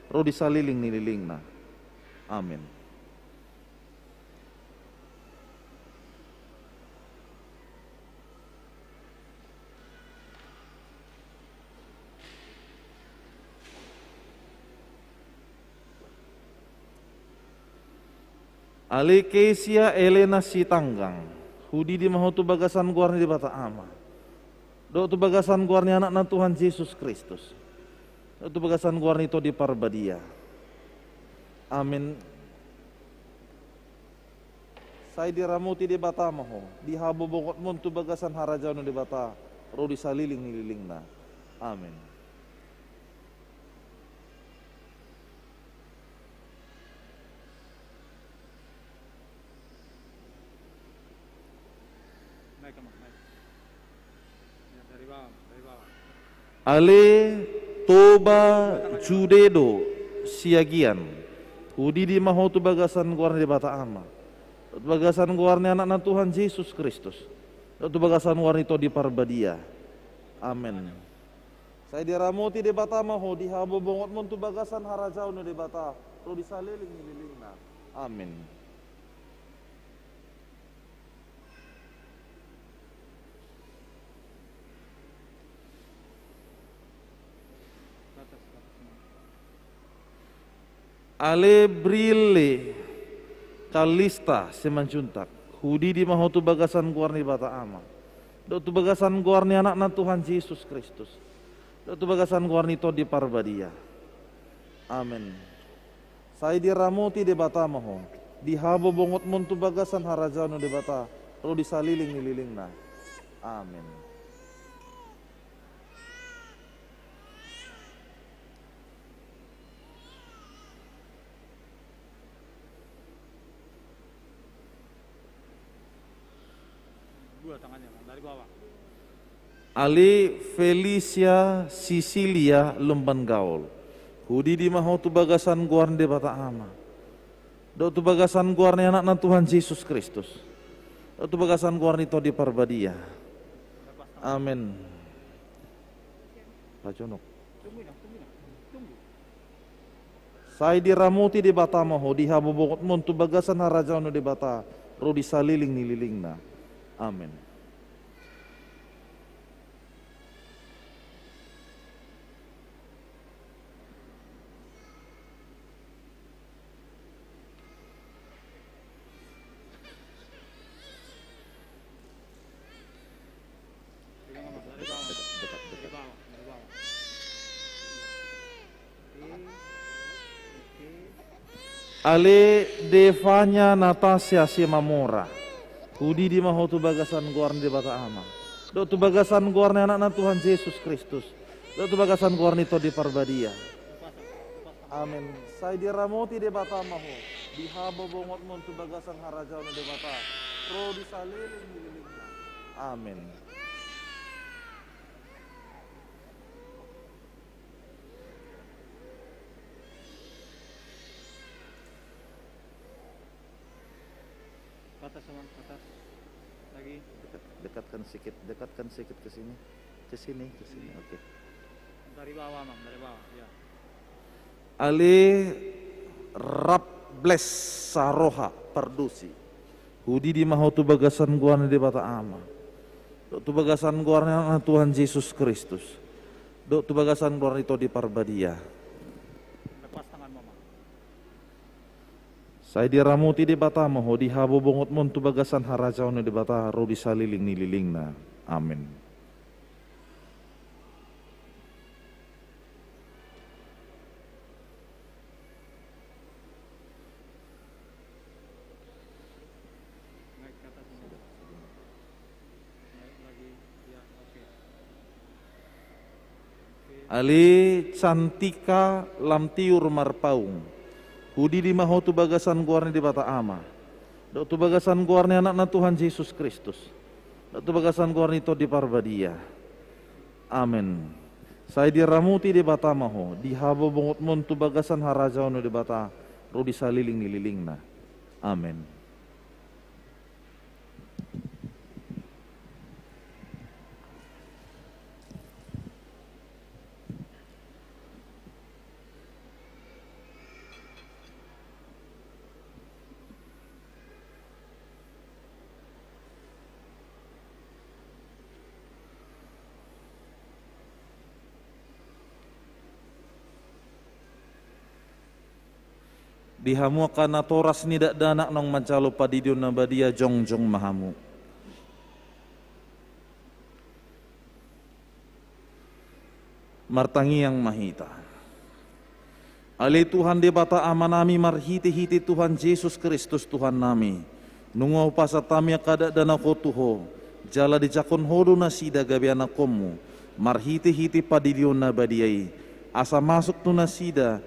Ro di saliling nililing na. Amin. Ale Kesia Elena Sitanggang, hudi di mahotu bagasan guarni di bata ama. Do tu bagasan guarni anak na Tuhan Yesus Kristus. Do tu bagasan guarni to di parbadia. Amin. Saya diramuti di bata maho, di habo bokot mon tu bagasan harajano di bata, ro di saliling nililing na. Amin. Ale Toba Judedo Siagian, hudi di mahotu bagasan guarni di bata ama. Bagasan guarni anak na Tuhan Yesus Kristus. Tu bagasan guarni to di parbadia. Amin. Saya diramuti di bata maho, di habo bongot mon tu bagasan harajau no di bata, ro di saliling nililing na. Amin. Ale Brille Kalista Semanjuntak, hudi di mahotu bagasan guarni bata ama. Do tu bagasan guarni anak na Tuhan Yesus Kristus. Do tu bagasan guarni to di parbadia. Amin. Saya diramuti di bata maho, di habo bongot mon tu bagasan harajano di bata, ro di saliling nililing na. Amin. Tangannya dari bawah. Ali Felicia Sicilia Lumban Gaul, hudi di mahotu bagasan guarni di bata ama. Do tu bagasan guarni anak na Tuhan Yesus Kristus. Do tu bagasan guarni to di parbadia. Amin. Paconok. Saya diramuti di bata maho, di habo bokot mon tu bagasan harajano di bata, ro di saliling nililing na. Amin. Ale Devanya Natasha Simamora, hudi di mahotu bagasan guarni di bata ama. Do tu bagasan guarni anak na Tuhan Yesus Kristus. Do tu bagasan guarni to di parbadia. Amin. Saya diramuti di bata maho, di habo bongot mon tu bagasan harajau di bata, ro di saliling nililing. Amin. Atas sama atas lagi dekatkan sedikit ke sini, oke. Dari bawah Mam, dari bawah ya. Ale Rables Saroha Pardusi, hudi di mahotu bagasan guarni di bata ama. Do tu bagasan guarni anak Tuhan Yesus Kristus. Do tu bagasan guarni to di parbadia. Lepas tangan Mama. Saya diramuti di bata maho, di habo bongot mon tu bagasan harajau na di bata, ro di saliling nililing na. Amin. Naik ke atas Mama. Naik lagi ya, oke. Ali Cantika Lamtiur Marpaung, hudi di mahotu bagasan guarni di bata ama. Do tu bagasan guarni anak na Tuhan Yesus Kristus. Do tu bagasan guarni to di parbadia. Amin. Saya diramuti di bata maho, di habo bongot mon tu bagasan harajau no di bata, ro di saliling nililing na. Amin. Dihamu kana toras nidak danak nong mancalo padidion nabadia jongjong mahamu. Martangi yang mahita. Ali Tuhan di bata amanami marhiti-hiti Tuhan Yesus Kristus Tuhan nami. Nungo pasatami kada dana ko tuho. Jala di jakon hodo nasida gabi anakomu. Marhiti-hiti padidion nabadiai. Asa masuk tu nasida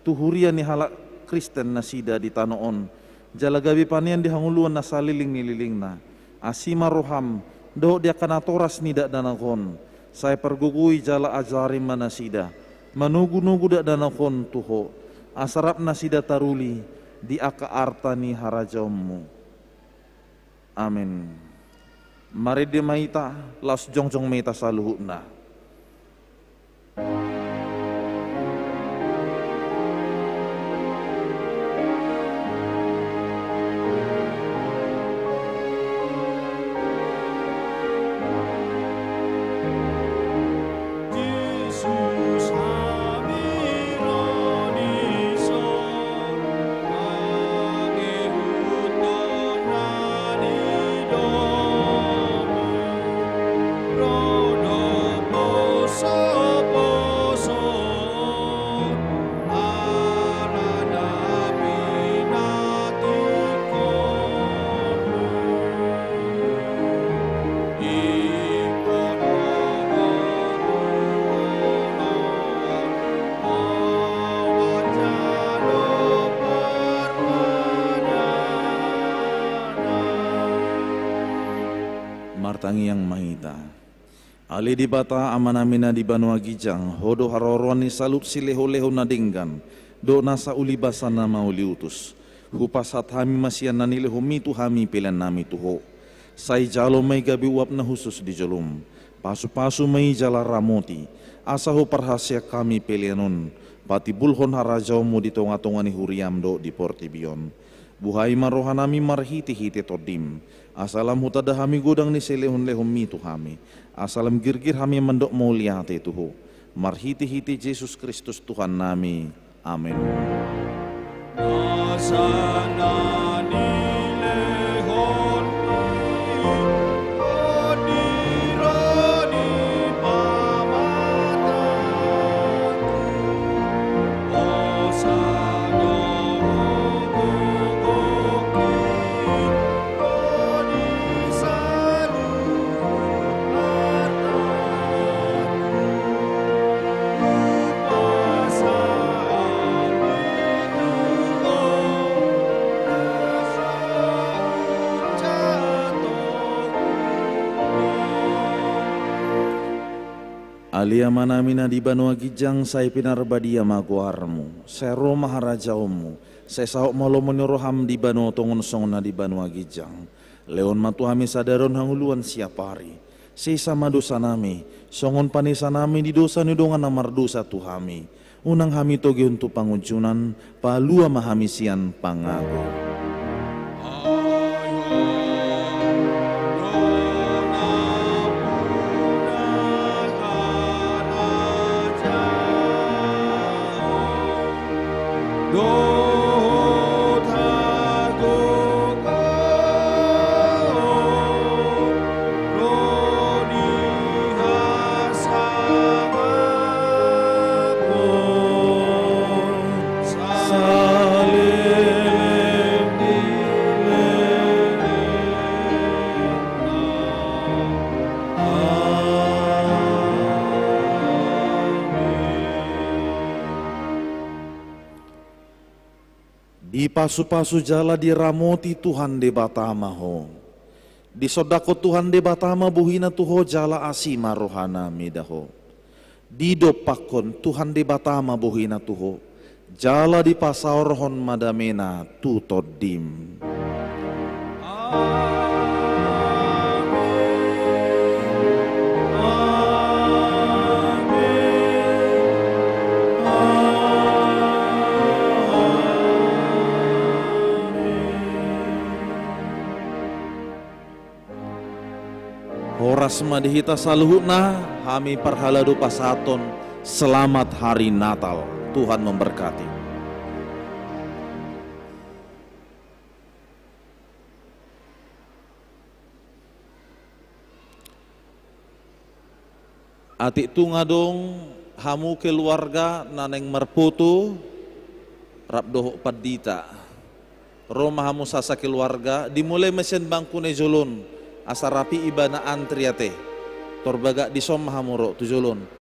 tuhurian ni halak Kristen nasida di tanoon jalagabi panian di hanguluan na saliling nililing na asima roham do dia kana toras nidak danakon saya pergugui jala ajari manasida manugu-nugu dak danakon tuho asarap nasida taruli di aka artani harajommu. Amin. Mari di maita las jongjong maita saluhuna. Martangi yang mahita. Ali di bata amanamina di Banua Gijang, hodo haroroni salut sileho-leho nadinggan, do nasa uli basana mauli utus. Hupasat hami masian nanileho mitu hami pilihan nami tuho. Sai jalo may gabi uap na husus di jolum. Pasu-pasu may jala ramoti. Asaho parhasya kami pilihanon. Pati bulhon harajaw mo di tonga-tonga ni huriam do di Portibion. Buhay marohanami marhiti-hiti todim. Asalam hutada hami godang ni selehon-lehon mitu hami. Asalam girgir hami mendok muliate tuho. Marhiti-hiti Yesus Kristus Tuhan nami. Amin. Alia manamina di Banua Gijang saya pinarbadia maguarmu, saya Roma harajaumu, saya sahok malo menyuruham di Banua tongon songna di Banua Gijang. Leon matuhami sadaron hanguluan siapari, sisa madosa nami, songon panisa nami di dosa nidongan namar dosa tuhami. Unang hami toge untuk pangujunan, palua mahamisian pangago. Di pasu-pasu jala diramoti Tuhan de batama ho. Di sodako Tuhan de batama buhina tuho jala asima rohana midaho. Dido pakon Tuhan di batama bohina tuho. Jala di pasaorhon madamena tutodim. Horas madihita saluhuna hami parhaladu pasaton. Selamat hari Natal. Tuhan memberkati. Atik tungadong hamu keluarga naneng merputu rabdoh padita. Roma hamu sasa keluarga dimulai mesin bangku nejolon asarapi ibana antriate torbaga disom hamuro tujolon.